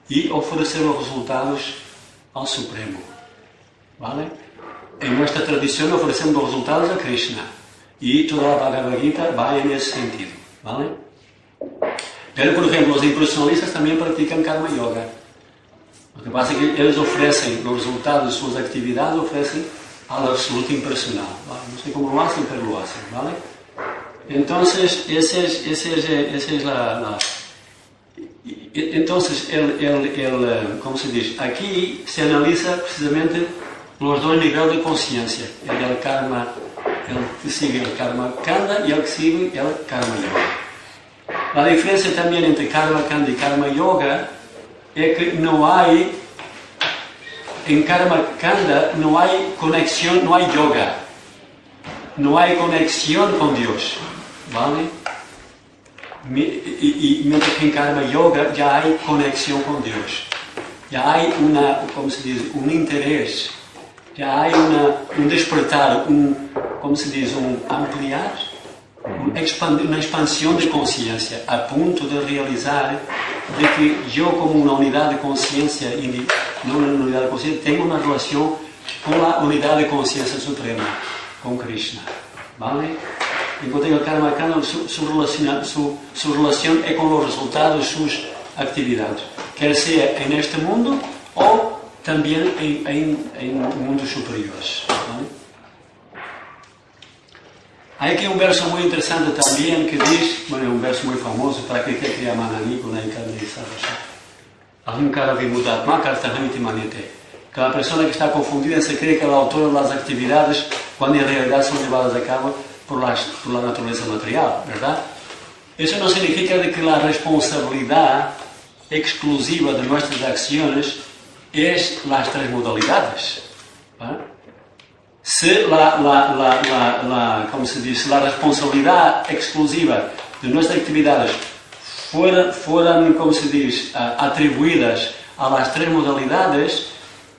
y ofrecer los resultados al Supremo, ¿vale? En nuestra tradición ofrecemos los resultados a Krishna y toda la Bhagavad Gita va en ese sentido, ¿vale? Pero, por ejemplo, los impersonalistas también practican Karma Yoga. Lo que pasa es que ellos ofrecen los resultados de sus actividades, ofrecen al absoluto impersonal, ¿vale? No sé cómo lo hacen, pero lo hacen, ¿vale? Entonces, entonces, ¿cómo se dice? Aquí se analiza precisamente los dos niveles de conciencia, el del karma, el que sigue el karma kanda y el que sigue el karma yoga. La diferencia también entre karma kanda y karma yoga es que en karma kanda no hay conexión, no hay yoga, no hay conexión con Dios, ¿vale? Y mientras que en karma yoga ya hay conexión con Dios, ya hay ¿cómo se dice? Un interés, ya hay un despertar, ¿cómo se dice? Un ampliar, una expansión de conciencia a punto de realizar de que yo como una unidad de conciencia, no una unidad de conciencia, tengo una relación con la unidad de conciencia suprema, con Krishna, ¿vale? Enquanto el karma kanda, su relación es con los resultados de sus actividades, quer sea en este mundo o también en mundos superiores, ¿vale? Hay aquí un verso muy interesante también que dice, bueno, un verso muy famoso para que crea Mananícola y Ahankara Vimudatma Kartahamiti Manete, que la persona que está confundida se cree que el autor de las actividades, cuando en realidad son llevadas a cabo por la naturaleza material, ¿verdad? Eso no significa de que la responsabilidad exclusiva de nuestras acciones es las tres modalidades, ¿verdad? Si ¿cómo se dice? La responsabilidad exclusiva de nuestras actividades fueran ¿cómo se dice? Atribuidas a las tres modalidades,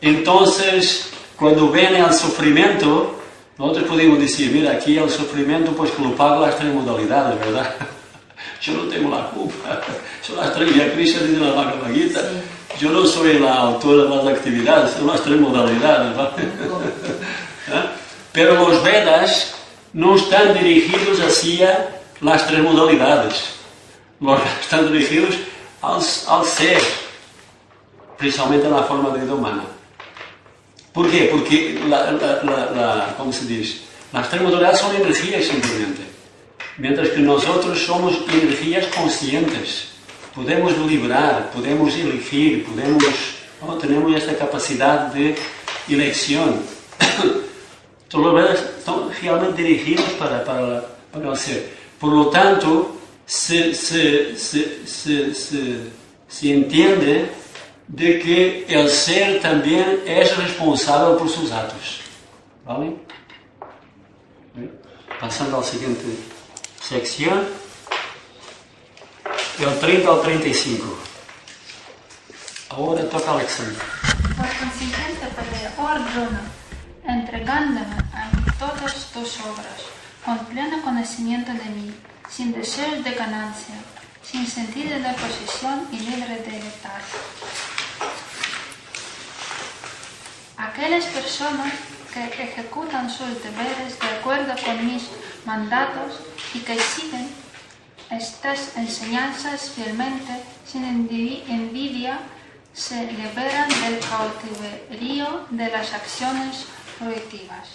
entonces cuando viene el sufrimiento, nosotros podemos decir, mira, aquí el sufrimiento pues que lo pagan las tres modalidades, ¿verdad? Yo no tengo la culpa, son las tres, ya Krishna dice en la Bhagavad Gita, yo no soy la autora de las actividades, son las tres modalidades, ¿vale? Pero los Vedas no están dirigidos hacia las tres modalidades, están dirigidos al ser, principalmente en la forma de vida humana. ¿Por qué? Porque ¿cómo se dice? Las tres modalidades son energías simplemente, mientras que nosotros somos energías conscientes. Podemos liberar, podemos elegir, tenemos esta capacidad de elección. Todos los Vedas están realmente dirigidos para el ser. Por lo tanto, se entiende de que el ser también es responsable por sus actos, ¿vale? Pasando a la siguiente sección, del 30 al 35. Ahora toca Alexandra. Por consiguiente, Arjuna, entregándome a mí todas tus obras, con pleno conocimiento de mí, sin deseos de ganancia, sin sentido de posesión y libre de letargo. Aquellas personas que ejecutan sus deberes de acuerdo con mis mandatos y que siguen estas enseñanzas fielmente, sin envidia, se liberan del cautiverio de las acciones fruitivas.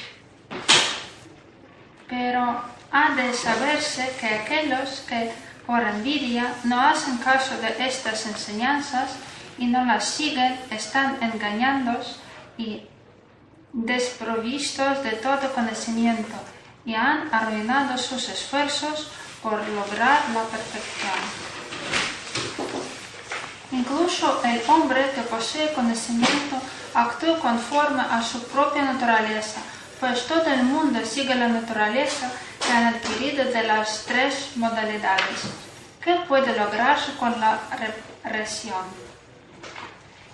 pero ha de saberse que aquellos que por envidia no hacen caso de estas enseñanzas y no las siguen están engañados y desprovistos de todo conocimiento y han arruinado sus esfuerzos por lograr la perfección. Incluso el hombre que posee conocimiento actúa conforme a su propia naturaleza, pues todo el mundo sigue la naturaleza que han adquirido de las tres modalidades. ¿Qué puede lograrse con la represión?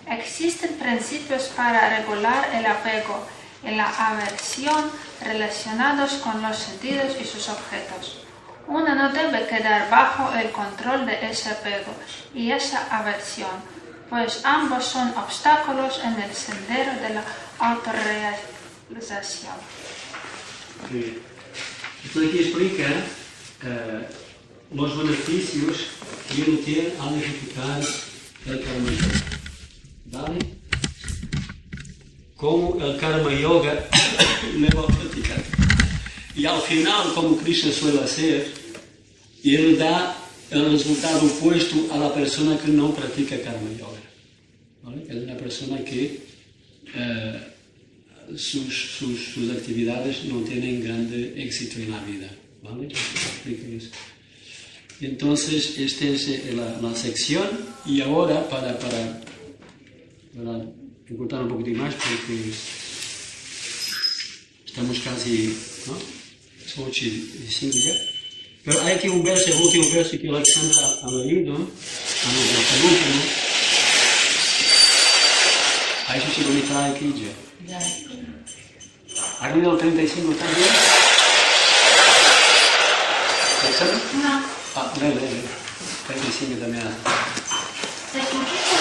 Existen principios para regular el apego y la aversión relacionados con los sentidos y sus objetos. Uno no debe quedar bajo el control de ese apego y esa aversión, pues ambos son obstáculos en el sendero de la autorrealización. Esto aquí explica los beneficios que uno tiene al ejecutar el karma yoga. ¿Vale? Como el karma yoga me va a practicar. Y al final, como Krishna suele hacer, él da el resultado opuesto a la persona que no practica karma yoga. ¿Vale? Es una persona que sus actividades no tienen grande éxito en la vida. ¿Vale? Entonces, esta es la sección. Y ahora, para encurtar un poquito más, porque estamos casi, ¿no? Son 8:05 ya. Pero hay aquí un verso, el último verso que Alexandra ha leído, el penúltimo. Ahí se chegou a aqui já. ¿Has leído el 35 también? ¿Alexandra? No. Ah, lee. 35 también. Se consiste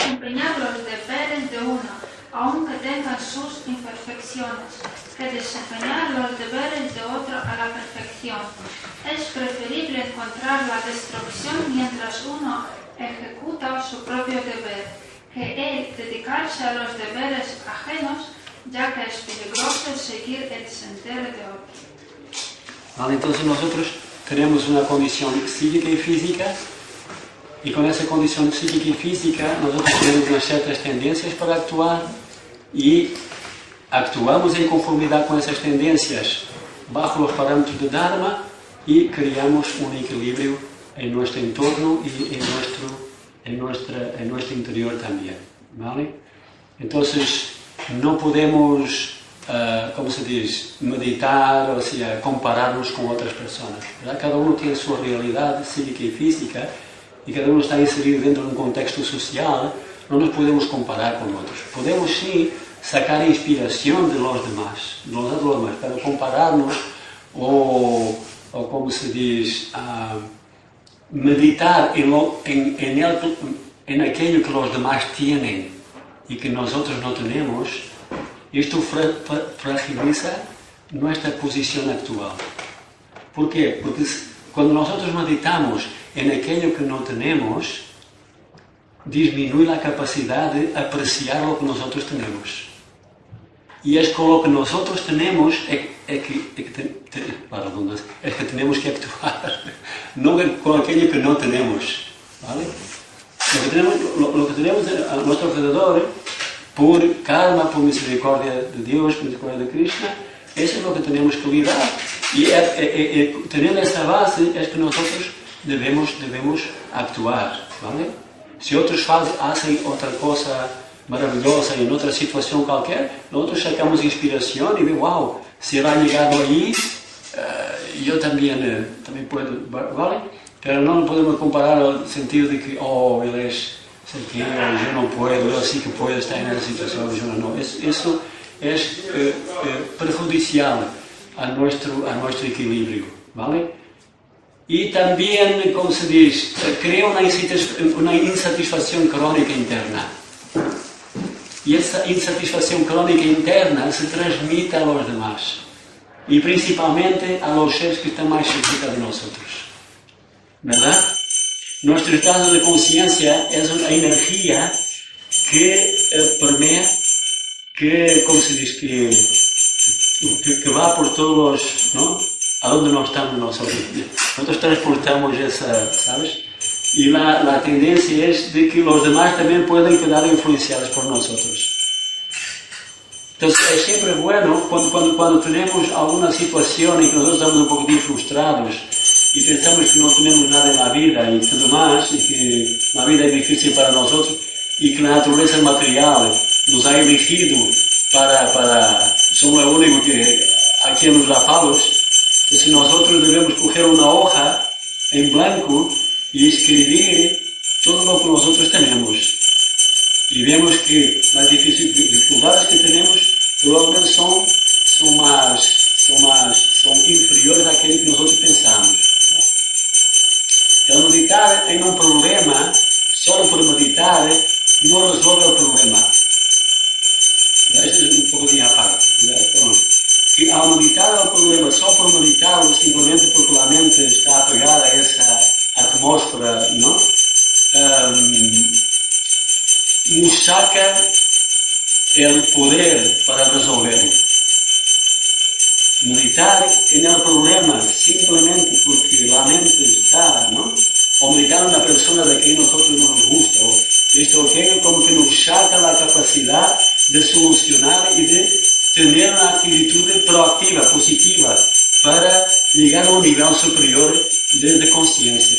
en desempeñar los deberes de uno, aunque tengan sus imperfecciones, que desempeñar los deberes de otro a la perfección. Es preferible encontrar la destrucción mientras uno ejecuta su propio deber, que el dedicarse a los deberes ajenos, ya que es peligroso seguir el sendero de otro. Vale, entonces nosotros tenemos una condición psíquica y física, y con esa condición psíquica y física nosotros tenemos unas ciertas tendencias para actuar y actuamos en conformidad con esas tendencias bajo los parámetros de Dharma y creamos un equilibrio en nuestro entorno y en nuestro interior también, ¿vale? Entonces no podemos, ¿cómo se dice?, meditar, o sea, compararnos con otras personas, ¿verdad? Cada uno tiene su realidad psíquica y física y cada uno está inserido dentro de un contexto social. No nos podemos comparar con otros. Podemos sí sacar inspiración de los demás, pero compararnos o como se dice, meditar en aquello que los demás tienen y que nosotros no tenemos, esto fragiliza nuestra posición actual. ¿Por qué? Porque cuando nosotros meditamos en aquello que no tenemos, disminuye la capacidad de apreciar lo que nosotros tenemos. Y es con lo que nosotros tenemos es que tenemos que actuar, no con aquello que no tenemos, ¿vale? Lo que tenemos a nuestro alrededor, por karma, por misericordia de Dios, por misericordia de Krishna, eso es lo que tenemos que olvidar. Y teniendo esta base es que nosotros debemos actuar, ¿vale? Si otros hacen otra cosa maravillosa en otra situación cualquier, nosotros sacamos inspiración y vemos, wow, si él ha llegado allí, yo también puedo, ¿vale? Pero no podemos comparar el sentido de que, él es sequía, yo no puedo, él sí que puede estar en esa situación, yo no. Eso es perjudicial a nuestro equilibrio, ¿vale? Y también, como se dice, crea una insatisfacción crónica interna. Y esa insatisfacción crónica interna se transmite a los demás. Y principalmente a los seres que están más cerca de nosotros. ¿Verdad? Nuestro estado de conciencia es una energía que permea, que, como se dice, que va por todos los, ¿no? A donde no estamos nosotros. Nosotros transportamos esa, ¿sabes? Y la tendencia es de que los demás también pueden quedar influenciados por nosotros. Entonces es siempre bueno cuando tenemos alguna situación y que nosotros estamos un poquito frustrados y pensamos que no tenemos nada en la vida y todo más, y que la vida es difícil para nosotros y que la naturaleza material nos ha elegido para somos lo único que aquí nos da palos. Entonces nosotros debemos coger una hoja en blanco y escribir todo lo que nosotros tenemos. Y vemos que las dificultades que tenemos luego son inferiores a aquello que nosotros pensamos. El meditar en un problema, solo por meditar, no resuelve el problema. Eso es un poco de aparte. Y al meditar el problema, solo por meditarlo, simplemente porque la mente está apegada a esa atmósfera, ¿no? Nos saca el poder para resolverlo. Meditar en el problema simplemente porque la mente está, ¿no? O meditar en una persona de que nosotros no nos gusta, o esto o aquello, como que nos saca la capacidad de solucionar y de tener una actitud proactiva, positiva, para llegar a un nivel superior de conciencia.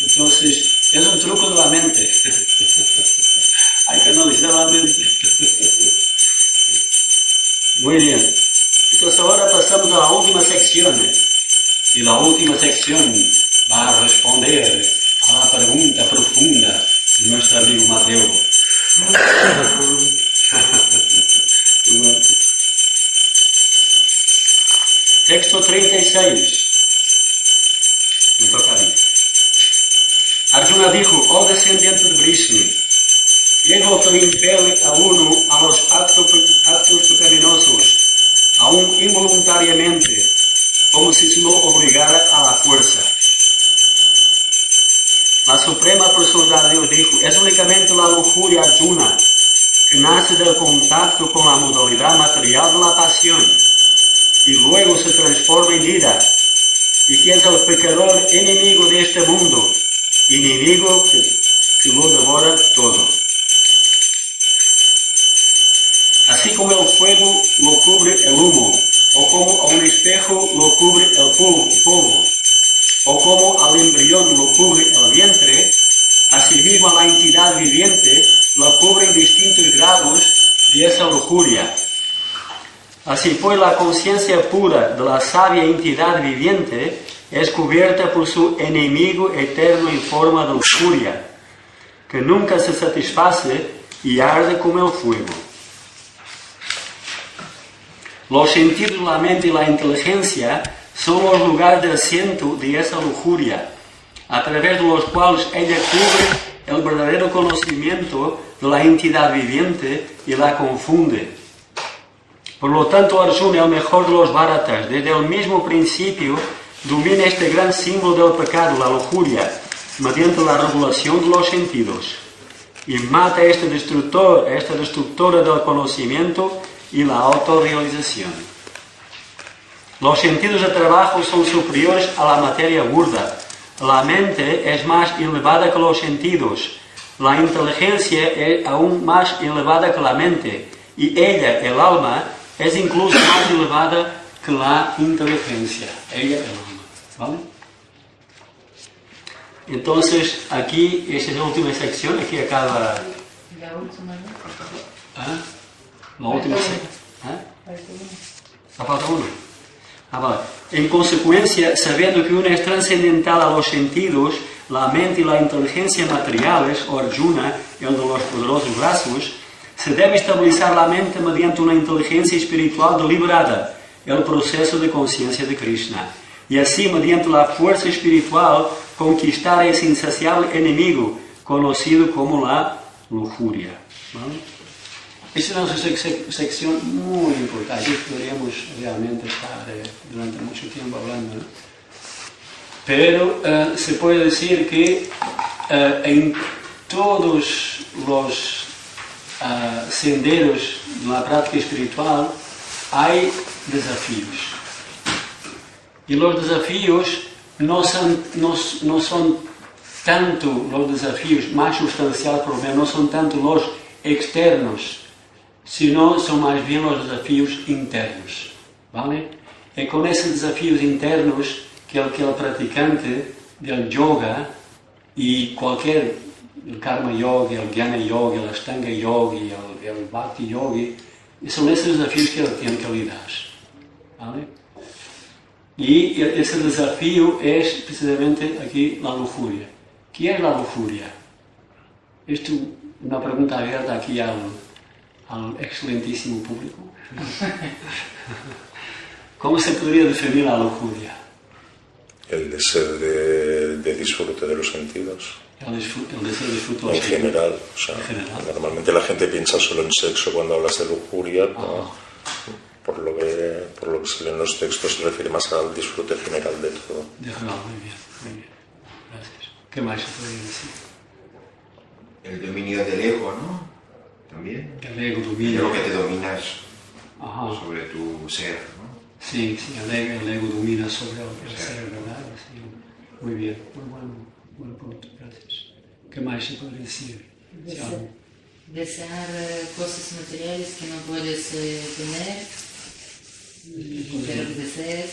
Entonces, es un truco de la mente. Hay que analizar la mente. Muy bien. Entonces ahora pasamos a la última sección. Y la última sección va a responder a la pregunta profunda de nuestro amigo Mateo. Texto 36. Me toca a mí. Arjuna dijo, oh descendiente de Vishnu, es lo que impele a uno a los actos pecaminosos, aún involuntariamente, como si se lo obligara a la fuerza. La Suprema Personalidad de Dios dijo, es únicamente la lujuria Arjuna, que nace del contacto con la modalidad material de la pasión, y luego se transforma en ira, y que es el pecador enemigo de este mundo, enemigo que lo devora todo. Así como el fuego lo cubre el humo, o como a un espejo lo cubre el polvo, o como al embrión lo cubre el vientre, asimismo a la entidad viviente lo cubren distintos grados de esa lujuria. Así pues, la conciencia pura de la sabia entidad viviente es cubierta por su enemigo eterno en forma de lujuria, que nunca se satisface y arde como el fuego. Los sentidos, la mente y la inteligencia son los lugares de asiento de esa lujuria, a través de los cuales ella cubre el verdadero conocimiento de la entidad viviente y la confunde. Por lo tanto, Arjuna, el mejor de los Bharatas, desde el mismo principio, domina este gran símbolo del pecado, la lujuria, mediante la regulación de los sentidos, y mata a esta destructora del conocimiento y la autorrealización. Los sentidos de trabajo son superiores a la materia burda. La mente es más elevada que los sentidos. La inteligencia es aún más elevada que la mente. Y ella, el alma, es incluso más elevada que la inteligencia. Ella, el alma. ¿Vale? Entonces, aquí, esa es la última sección. Aquí acaba... La última, ¿no? ¿Ah? La última sección. ¿Ah? Falta uno. Vale. En consecuencia, sabiendo que uno es trascendental a los sentidos, la mente y la inteligencia materiales, o Arjuna, el de los poderosos brazos, se debe estabilizar la mente mediante una inteligencia espiritual deliberada, el proceso de conciencia de Krishna, y así, mediante la fuerza espiritual, conquistar ese insaciable enemigo, conocido como la lujuria. ¿Vale? Esta es una sección muy importante, podríamos realmente estar durante mucho tiempo hablando, ¿no? Pero se puede decir que en todos los senderos de la práctica espiritual hay desafíos. Y los desafíos no son tanto los desafíos más sustanciales, por lo menos no son tanto los externos, sino son más bien los desafíos internos, ¿vale? Es con esos desafíos internos que el practicante del yoga y cualquier, el karma yoga, el jnana yoga, el ashtanga yoga, el bhakti yoga, son esos desafíos que él tiene que lidar, ¿vale? Y ese desafío es precisamente aquí la lujuria. ¿Qué es la lujuria? Esto es una pregunta abierta aquí al excelentísimo público. ¿Cómo se podría definir la lujuria? El deseo de disfrute de los sentidos. El deseo de disfrute en general, o sea, normalmente la gente piensa solo en sexo cuando hablas de lujuria, ¿no? Por lo que se lee en los textos se refiere más al disfrute general de todo. Muy bien, gracias. ¿Qué más se podría decir? El dominio del ego, ¿no? También. El ego domina. El ego que te dominas sobre tu ser, ¿no? Sí, el ego domina sobre el ser, ¿verdad? Sí. Muy bien, muy buen punto, gracias. ¿Qué más se podría decir? Desear cosas materiales que no puedes tener, pero que desees,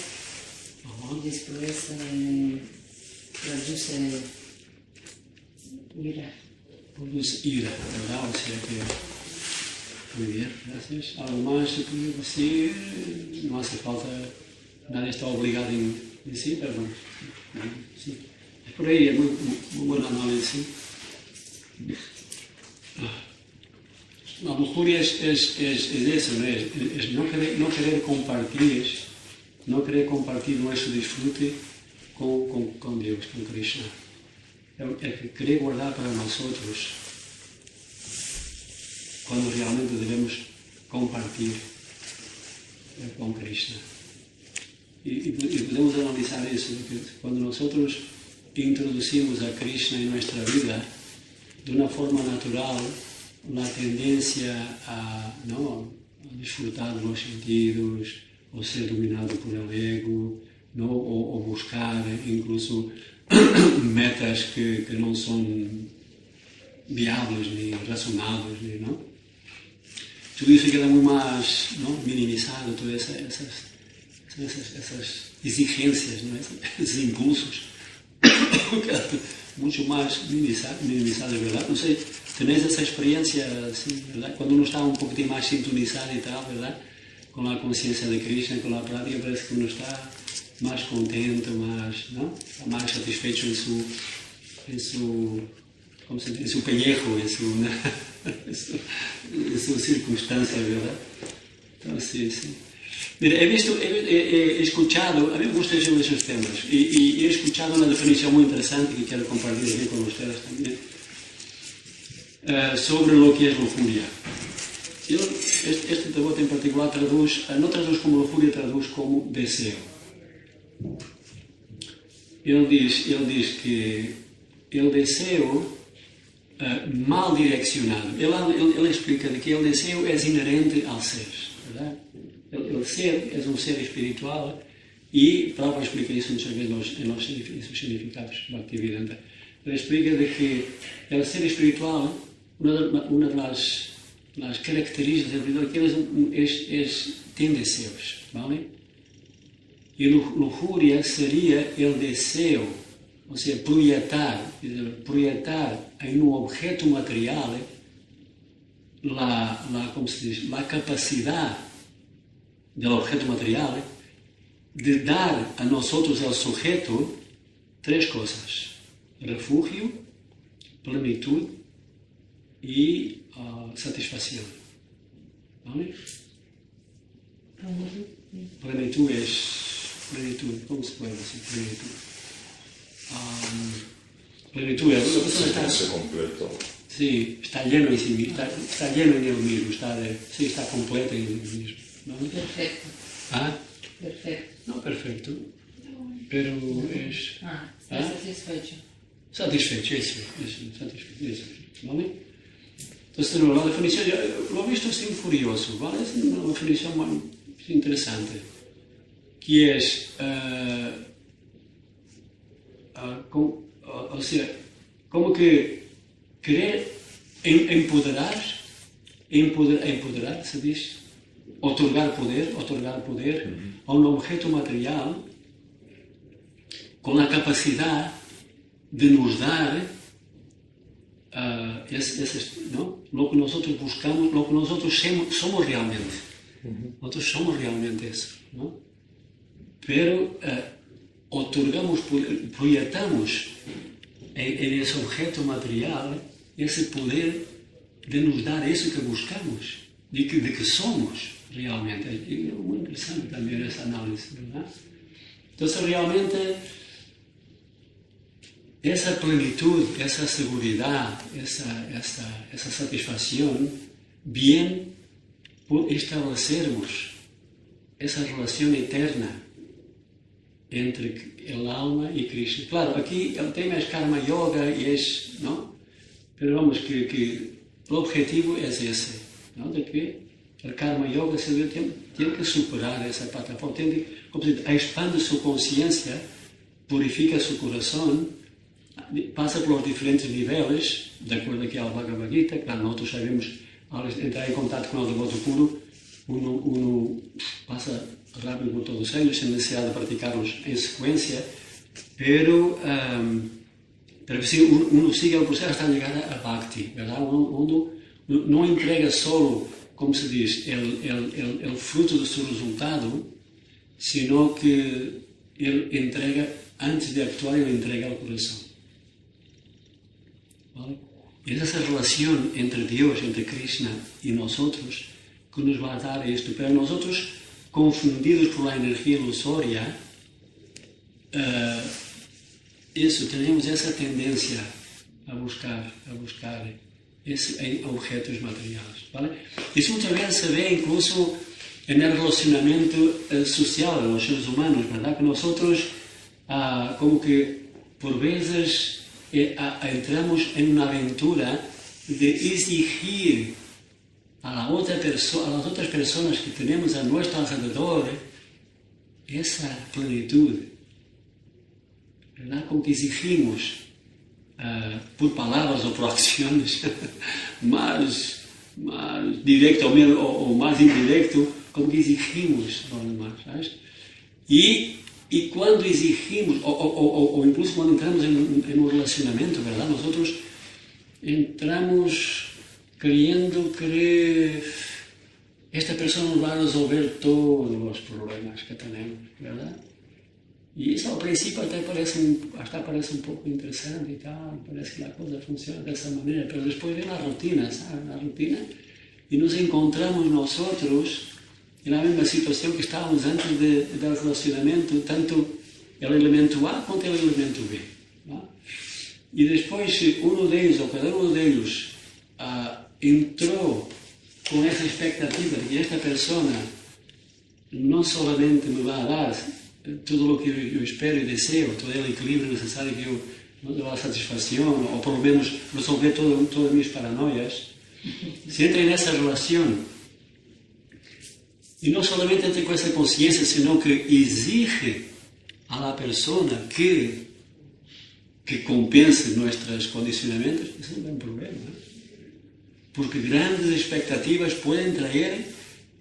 y después produce ira. Produce ira, ¿verdad? O sea que... Muy bien, gracias. ¿Algo más se podría decir? No hace falta... Nadie está obligado en decir, pero sí. Por ahí es muy buen análisis. La lujuria es eso, ¿no? Es no querer compartir nuestro disfrute con Dios, con Krishna. El querer guardar para nosotros cuando realmente debemos compartir con Krishna. Y podemos analizar eso, que cuando nosotros introducimos a Krishna en nuestra vida, de una forma natural, la tendencia a disfrutar de los sentidos, o ser dominado por el ego, ¿no? o buscar incluso metas que no son viables ni razonables, ¿no? Todo eso queda muy más, ¿no? minimizado, todas esas exigencias, ¿no? esos impulsos, quedan mucho más minimizados, ¿verdad? No sé, tenéis esa experiencia, ¿sí? ¿verdad? Cuando uno está un poquito más sintonizado y tal, ¿verdad? Con la conciencia de Krishna, con la práctica, parece que uno está más contento, más satisfecho en su pellejo, en su circunstancia, ¿verdad? Entonces, sí. Mira, he escuchado, a mí me gusta decir esos temas, y he escuchado una definición muy interesante que quiero compartir aquí con ustedes también, sobre lo que es lujuria. Yo, este devoto en particular no traduz como lujuria, traduz como deseo. Él dice que el deseo mal direccionado, él explica que el deseo es inherente al ser, ¿verdad? El ser es un ser espiritual y Prabhupada explica eso muchas veces en los significados Bhaktivedanta. Él explica de que el ser espiritual, una de las características del espiritual tiene deseos, ¿vale? Y lujuria sería el deseo, o sea, proyectar en un objeto material la capacidad del objeto material de dar a nosotros, el sujeto, tres cosas: refugio, plenitud y satisfacción. ¿Vale? Plenitud, ¿cómo se puede decir plenitud? Plenitud es una persona está completo. Sí, está lleno en sí mismo, está lleno en él mismo, está completo en él mismo. ¿No? Perfecto. Perfecto. No perfecto, pero es... Está satisfecho. Satisfecho, eso, ¿vale? Entonces, la definición, yo lo he visto sin furioso, ¿vale? Es una definición es interesante, que es, o sea, como que querer empoderar, se dice, otorgar poder a un objeto material con la capacidad de nos dar ¿no? Lo que nosotros buscamos, lo que nosotros somos realmente. Nosotros somos realmente eso, ¿no? Pero otorgamos, proyectamos en ese objeto material ese poder de nos dar eso que buscamos, de que somos realmente. Es muy interesante también ese análisis, ¿verdad? Entonces realmente esa plenitud, esa seguridad, esa satisfacción, bien por establecermos esa relación eterna entre el alma y Krishna. Claro, aquí el tema es karma yoga y es, ¿no? Pero vamos, que el objetivo es ese, ¿no? De que el karma yoga tiene que superar esa plataforma, tiene que expande su conciencia, purifica su corazón, pasa por los diferentes niveles, de acuerdo aquí al Bhagavad Gita. Claro, nosotros sabemos, al entrar en contacto con el devoto puro, uno pasa rápido por todos ellos, sin necesidad de practicarlos en secuencia, pero si uno sigue el proceso hasta llegar al Bhakti, ¿verdad? Uno no entrega solo, como se dice, el fruto de su resultado, sino que él entrega, antes de actuar, él entrega el corazón. ¿Vale? Y es esa relación entre Dios, entre Krishna y nosotros que nos va a dar esto. Pero nosotros, confundidos por la energía ilusoria, tenemos esa tendencia a buscar en objetos materiales, ¿vale? Eso muchas veces se ve incluso en el relacionamiento social de los seres humanos, ¿verdad? Que nosotros como que por veces entramos en una aventura de exigir a las otras personas que tenemos a nuestro alrededor esa plenitud, ¿verdad? Como que exigimos por palabras o por acciones más directo o más indirecto, como que exigimos a los demás, ¿sabes? Y cuando exigimos, o incluso cuando entramos en un relacionamiento, ¿verdad? Nosotros entramos creyendo que esta persona nos va a resolver todos los problemas que tenemos, ¿verdad? Y eso al principio hasta parece un poco interesante y tal, parece que la cosa funciona de esa manera, pero después viene la rutina, ¿sabes? La rutina, y nos encontramos nosotros en la misma situación que estábamos antes del relacionamiento, tanto el elemento A como el elemento B, ¿no? Y después uno de ellos, o cada uno de ellos, entró con esa expectativa de que esta persona no solamente me va a dar todo lo que yo espero y deseo, todo el equilibrio necesario que yo, ¿no?, de la satisfacción, o por lo menos resolver todas mis paranoias, si entra en esa relación, y no solamente entra con esa conciencia, sino que exige a la persona que compense nuestros condicionamientos, es un gran problema, ¿no? Porque grandes expectativas pueden traer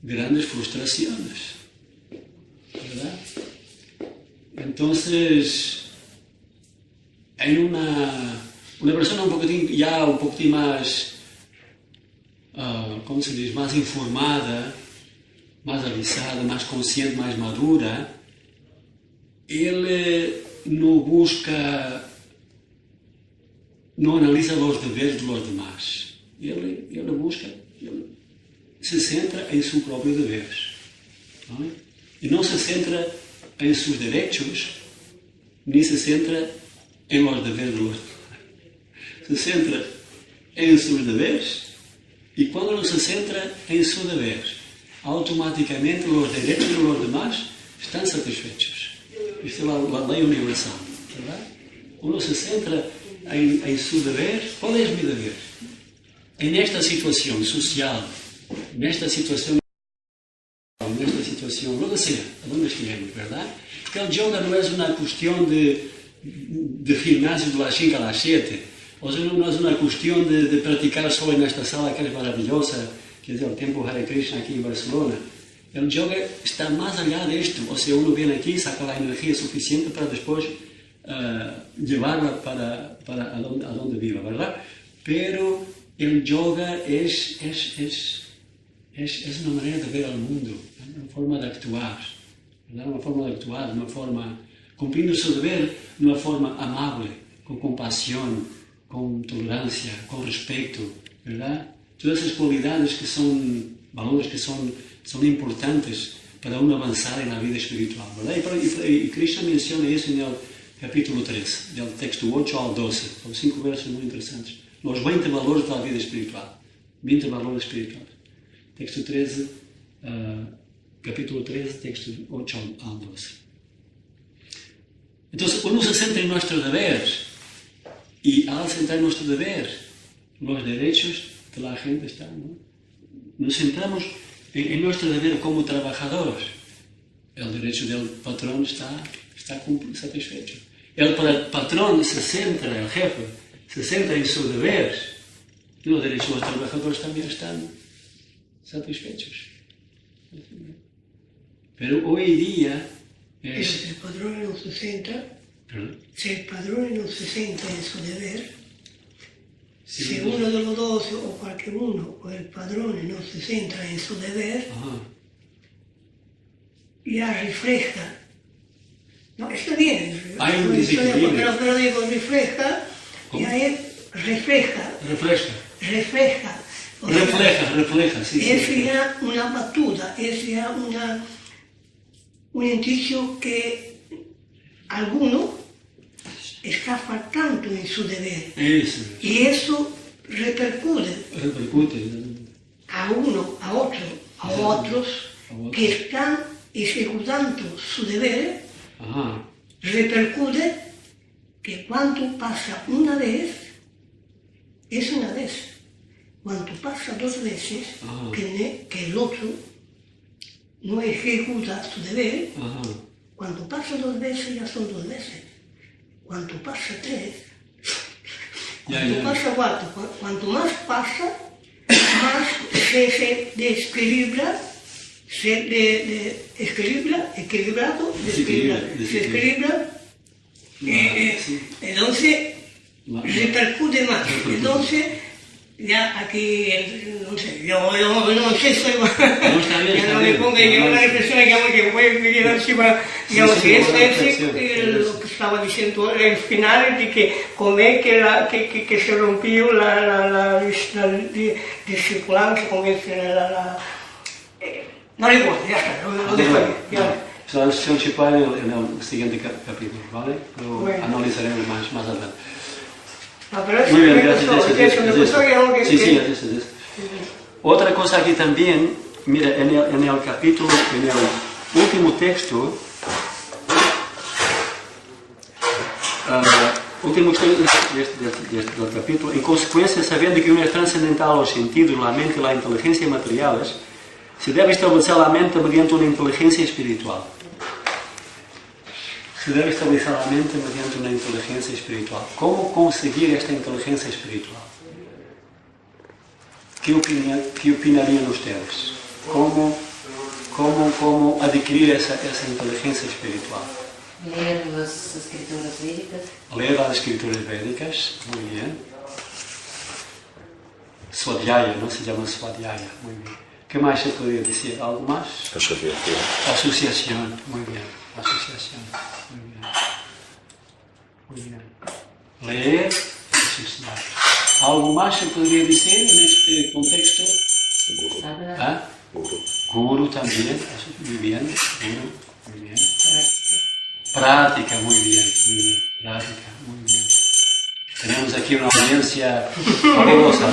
grandes frustraciones, ¿verdad? Entonces, en una persona un poquitín más, ¿cómo se dice?, más informada, más avisada, más consciente, más madura, él no analiza los deberes de los demás. Él se centra en su propio deber, ¿no? Y no se centra en sus derechos, ni se centra en los deberes de los demás. Se centra en sus deberes, y cuando uno se centra en su deber, automáticamente los derechos de los demás están satisfechos. Esta es la ley universal, ¿verdad? Uno se centra en su deber. ¿Cuál es mi deber? En esta situación social, en esta situación situación, lo que sea, a donde estemos, ¿verdad? Porque el yoga no es una cuestión de gimnasio de las 5 a las 7, o sea, no es una cuestión de practicar solo en esta sala que es maravillosa, que es el Templo Hare Krishna aquí en Barcelona. El yoga está más allá de esto, o sea, uno viene aquí, saca la energía suficiente para después llevarla para a donde viva, ¿verdad? Pero el yoga es una manera de ver al mundo, una forma de actuar, ¿verdad? Una forma de actuar, una forma, cumpliendo su deber de una forma amable, con compasión, con tolerancia, con respeto, ¿verdad? Todas esas cualidades que son valores que son importantes para uno avanzar en la vida espiritual, ¿verdad? Y Krishna menciona eso en el capítulo 3, del texto 8 al 12, son 5 versos muy interesantes. Los 20 valores de la vida espiritual, 20 valores espirituales. Texto 13, capítulo 3, texto 8 al 12. Entonces, uno se centra en nuestro deber, y al centrar en nuestro deber, los derechos de la gente están, ¿no? Nos centramos en nuestro deber como trabajadores. El derecho del patrón está satisfecho. El patrón se centra, el jefe, se centra en su deber, y los derechos de los trabajadores también están satisfechos. Pero hoy día es... Si el padrone non si centra, ¿Perdón? se il padrone non si centra in suo deber, Sí, se uno de los dos o qualcuno o el padrone non si centra in suo deber, Ajá. ya refleja. No, está bien. Hay un desequilibrio. Pero digo, refleja, ¿Cómo? ya es refleja. O sea, Refleja, sí. es sí. ya una battuta, es ya un indicio que alguno está faltando en su deber. Eso. Y eso repercute Repercute. a uno, a otro, a otros que están ejecutando su deber, Ajá. repercute que cuando pasa una vez, es una vez. Cuando pasa 2 veces, Ah. que el otro no ejecuta su deber, Ajá. cuando pasa 2 veces ya son 2 veces. Cuando pasa 3, cuando pasa 4, cuanto más pasa, más se desequilibra, equilibrado, se equilibra, Sí. entonces repercute más. Entonces, ya aquí, no sé, yo no sé, soy más. No, está bien, Ya está no me bien. ponga yo una reflexión, digamos, que voy a quedar encima, digamos, sí, que es buena reflexión. lo que estaba diciendo el final, de que comer que se rompió la circulancia, como dice no le importa, ya está, lo dejo ahí, ya. La discusión principal en el siguiente capítulo, ¿vale? Lo Bueno. analizaremos más adelante. No, pero eso Muy bien, me gracias. gustó, Eso. digamos, que... Sí, es eso. Otra cosa aquí también, mira, en el capítulo, en el último texto, último texto del capítulo, en consecuencia, sabiendo que uno es trascendental los sentidos, la mente y la inteligencia materiales, se debe establecer la mente mediante una inteligencia espiritual. Se debe establecer la mente mediante una inteligencia espiritual. ¿Cómo conseguir esta inteligencia espiritual? ¿Qué opinarían ustedes? ¿Cómo adquirir esa inteligencia espiritual? Leer las escrituras védicas. Leer las escrituras védicas, muy bien. Swadhyaya, ¿no? Se llama Swadhyaya, muy bien. ¿Qué más se podría decir? ¿Algo más? Asociación. Asociación, muy bien. Asociación, muy bien. Muy bien. Leer, asociar. ¿Algo más se podría decir en este contexto? Guru. Sadhana, ¿Ah? Guru. Guru también, muy bien. Guru, muy bien. práctica. Práctica, muy bien. Práctica, muy bien. Tenemos aquí una audiencia fabulosa.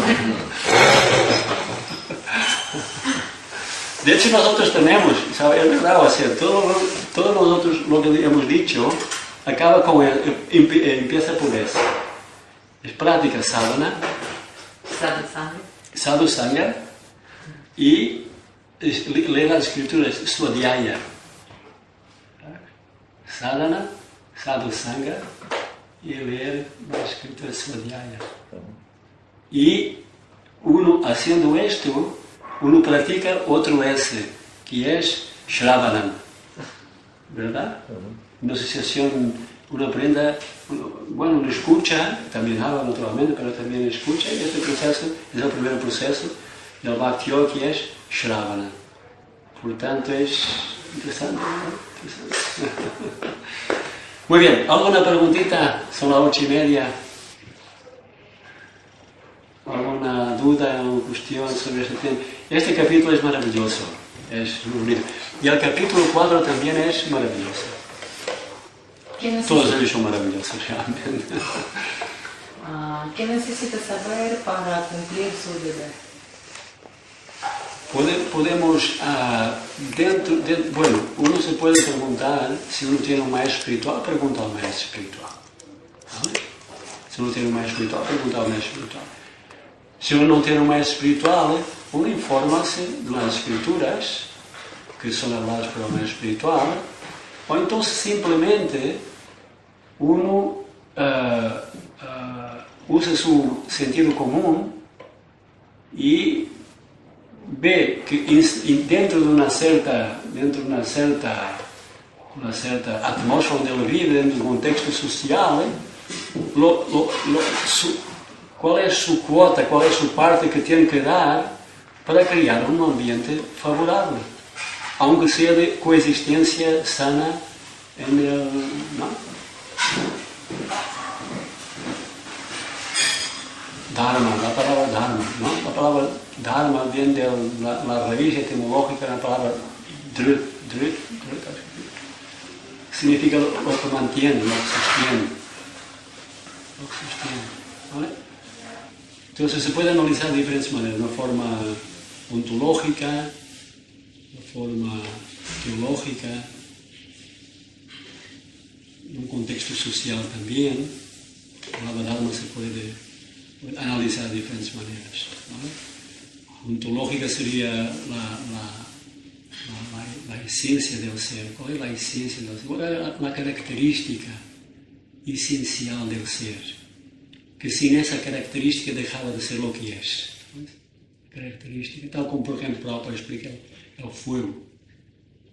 De hecho, nosotros tenemos, ¿sabes? Es verdad, o sea, todo nosotros lo que hemos dicho acaba con empieza por eso. Es práctica sadhana, Sadhu Sangha. sadhu sangha, y ler las escrituras Swadhyaya. Sadhana, sadhu sangha, y leer las escrituras Swadhyaya. Y uno haciendo esto, uno practica otro S, que es Shravanam. ¿Verdad? Una asociación, uno aprenda, uno escucha, también habla naturalmente, pero también escucha, y este proceso es el primer proceso del Bhakti Yoga, que es Shravana. Por tanto, es interesante, ¿no? Interesante. Muy bien, ¿alguna preguntita? Son las 8:30. ¿Alguna duda o cuestión sobre este tema? Este capítulo es maravilloso, es muy bonito. Y el capítulo 4 también es maravilloso. Todos ellos son maravillosos, realmente. ¿Qué necesita saber para cumplir su deber? Podemos, bueno, uno se puede preguntar, si uno tiene un maestro espiritual, pregunta al maestro espiritual. ¿Vale? Si uno tiene un maestro espiritual, pregunta al maestro espiritual. Si uno no tiene un maestro espiritual, uno informa-se de las escrituras que son habladas por el maestro espiritual, o entonces simplemente uno usa su sentido común y ve que dentro de una cierta atmósfera donde él vive, dentro de un contexto social, cuál es su cuota, cuál es su parte que tiene que dar para crear un ambiente favorable, aunque sea de coexistencia sana en el... ¿no? Dharma, la palabra Dharma, ¿no? La palabra Dharma viene de la raíz etimológica de la palabra drit, significa lo que mantiene, lo que sostiene. ¿Vale? Entonces se puede analizar de diferentes maneras, de una forma ontológica, de una forma teológica, en un contexto social también. La palabra Dharma se puede analizar de diferentes maneras. ¿Vale? Ontológica sería la esencia del ser. ¿Cuál es la esencia del ser? ¿Cuál es la característica esencial del ser? Que sin esa característica dejaba de ser lo que es. Característica, tal como por ejemplo Prabhupada explica el fuego.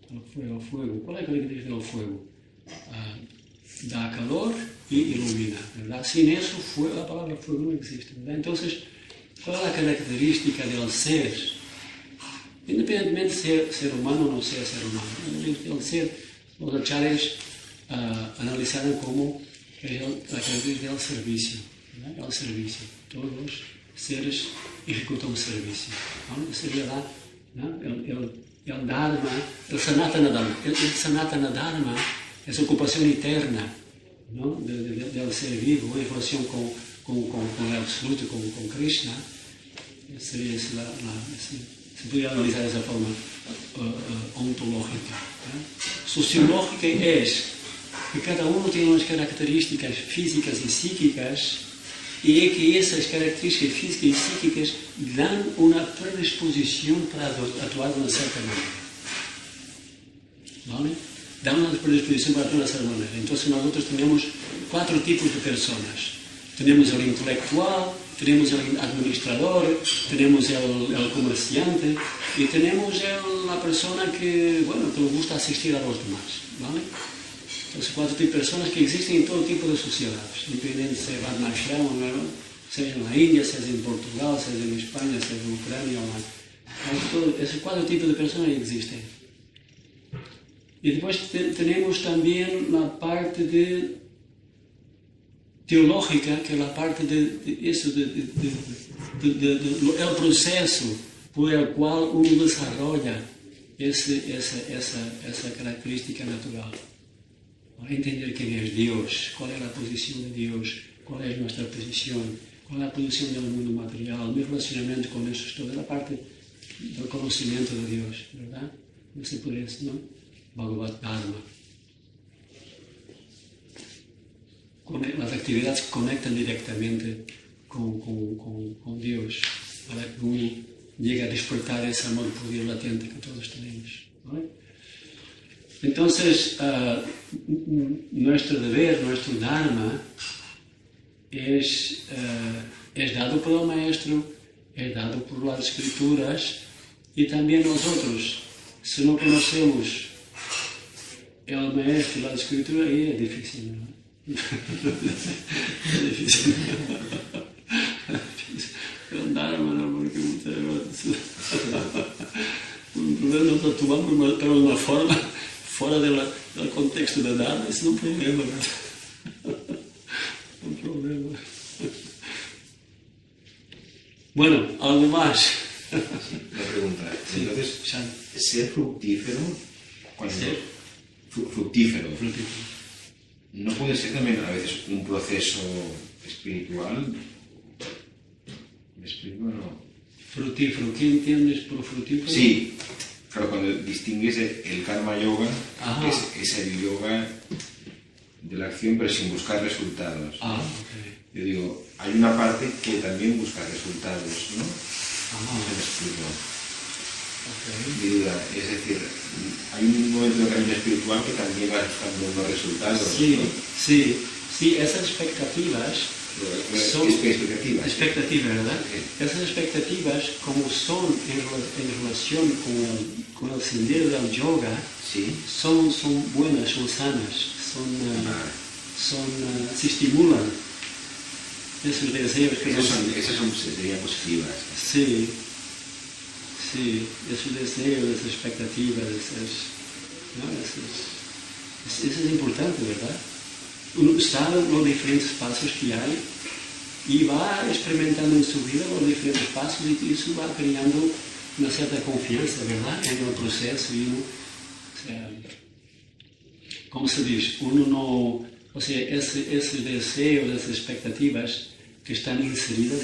El fuego. ¿Cuál es la característica del fuego? Da calor y ilumina, ¿verdad? Sin eso, la palabra fuego no existe, ¿verdad? Entonces, ¿cuál es la característica del ser? Independientemente de ser humano o no sea ser humano. El ser, los acharyas analizaron como la característica del servicio, ¿verdad? El servicio. Todos los seres ejecutan un servicio, ¿no? Sería el Dharma, el Sanatana Dharma. El Sanatana Dharma es ocupación eterna, ¿no? del ser vivo en relación con el absoluto, con Krishna. Se podría analizar de esa forma ontológica. Sociológica es que cada uno tiene unas características físicas y psíquicas y que esas características físicas y psíquicas dan una predisposición para actuar de una cierta manera. ¿Vale? Dan una predisposición para actuar de una cierta manera. Entonces nosotros tenemos 4 tipos de personas. Tenemos el intelectual, tenemos el administrador, tenemos el comerciante y tenemos la persona que le gusta asistir a los demás, ¿vale? Entonces 4 tipos de personas que existen en todo tipo de sociedades, independientemente de ser Varnashram, sea en la India, sea en Portugal, sea en España, sea en Ucrania, esos 4 tipos de personas existen. Y después tenemos también la parte teológica, que es la parte del proceso por el cual uno desarrolla esa característica natural. Para entender quién es Dios, cuál es la posición de Dios, cuál es nuestra posición, cuál es la posición del mundo material, mi relacionamiento con eso, es toda la parte del conocimiento de Dios, ¿verdad? No se puede decir, ¿no? Bhagavad Dharma. Las actividades que conectan directamente con Dios, para que uno llegue a despertar ese amor por Dios latente que todos tenemos. ¿Vale? Entonces, nuestro deber, nuestro dharma, es dado por el maestro, es dado por las escrituras, y también nosotros, si no conocemos el maestro y la escritura, ahí es difícil, ¿no? Es difícil. El dharma, ¿no? Porque muchas veces nos actuamos, pero de una forma fuera del contexto del dharma, es un problema, ¿no? Un problema. Bueno, algo más. Sí, una pregunta. Sí. Entonces, Shan. ser fructífero, cuando Ser. Fructífero, Fructífero. ¿no puede ser también a veces un proceso espiritual? ¿Me explico o no? Fructífero, ¿qué entiendes por fructífero? Sí, claro, cuando distingues el karma yoga, Ajá. es el yoga de la acción pero sin buscar resultados. Ah, ok. Yo digo, hay una parte que también busca resultados, ¿no? Ajá. ¿Me explico? Ok. Mi duda, es decir, hay un momento de camino espiritual que también va buscando unos resultados. Sí, ¿no? sí, esas expectativas son Expectativas. expectativas, ¿verdad? Sí. Esas expectativas, como son en relación con el sendero del yoga, Sí. son buenas, son sanas, se estimulan esos deseos que Esas serían positivas. Sí, esos deseos, esas expectativas, eso es importante, ¿verdad? Uno sabe los diferentes pasos que hay y va experimentando en su vida los diferentes pasos y eso va creando una cierta confianza, ¿verdad? En el proceso y uno, o sea, ¿cómo se dice? Uno no, o sea, ese deseo, esas expectativas que están inseridas,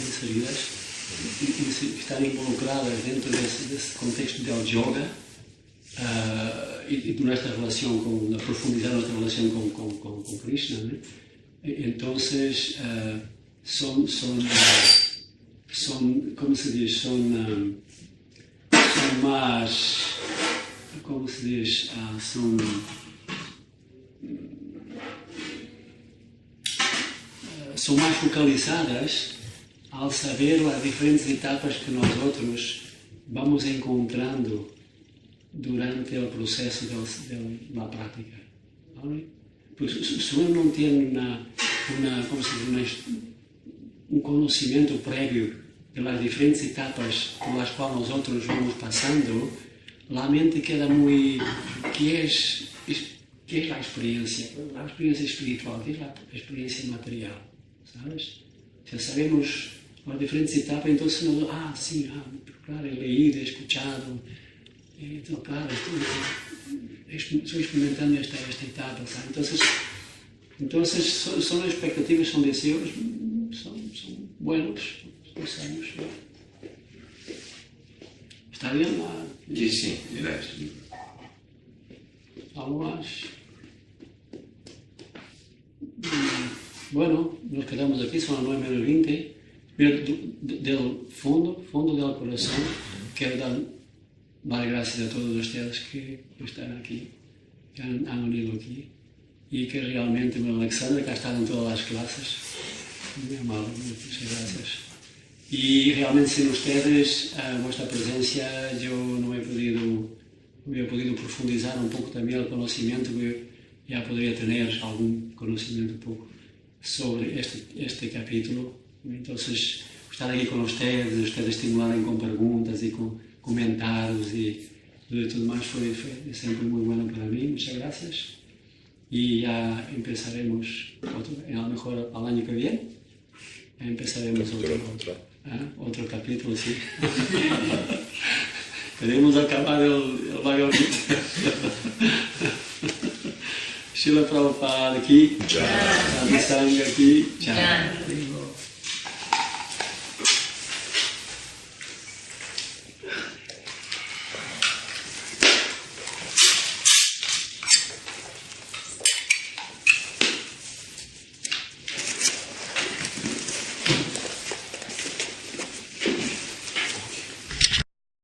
que están involucradas dentro de ese contexto del yoga y de nuestra relación, la profundidad de nuestra relación con Krishna, ¿no? Entonces, son, ¿cómo se dice? Son más, ¿cómo se dice? Son más focalizadas al saber las diferentes etapas que nosotros vamos encontrando durante el proceso de la práctica. ¿Vale? Pues si uno no tiene un conocimiento previo de las diferentes etapas por las cuales nosotros vamos pasando, la mente queda muy... ¿Qué es la experiencia? La experiencia espiritual, ¿qué es la experiencia material? ¿Sabes? Si sabemos las diferentes etapas, entonces claro, he leído, he escuchado, entonces, claro, estoy experimentando esta etapa, ¿sabes? Entonces son expectativas, son deseos, son buenos, son sanos. ¿Está bien? Sí, era eso. ¿Algo más? Bueno, nos quedamos aquí, son las 9:20. Mira, del fondo del corazón, quiero dar gracias a todos ustedes que están aquí, que han unido aquí, y que realmente, Alexandra, que ha estado en todas las clases, muy amable, muchas gracias. Y realmente sin ustedes, vuestra presencia, yo no hubiera podido profundizar un poco también el conocimiento, que ya podría tener algún conocimiento un poco sobre este capítulo. Entonces, estar aquí con ustedes estimularem con preguntas y con comentarios y todo más fue siempre muy bueno para mí. Muchas gracias. Y ya empezaremos, a lo mejor al año que viene, empezaremos otro capítulo, sí. Queremos acabar el Bhagavad Gita. Srila Prabhupada aqui, Sadhu Sangha aqui,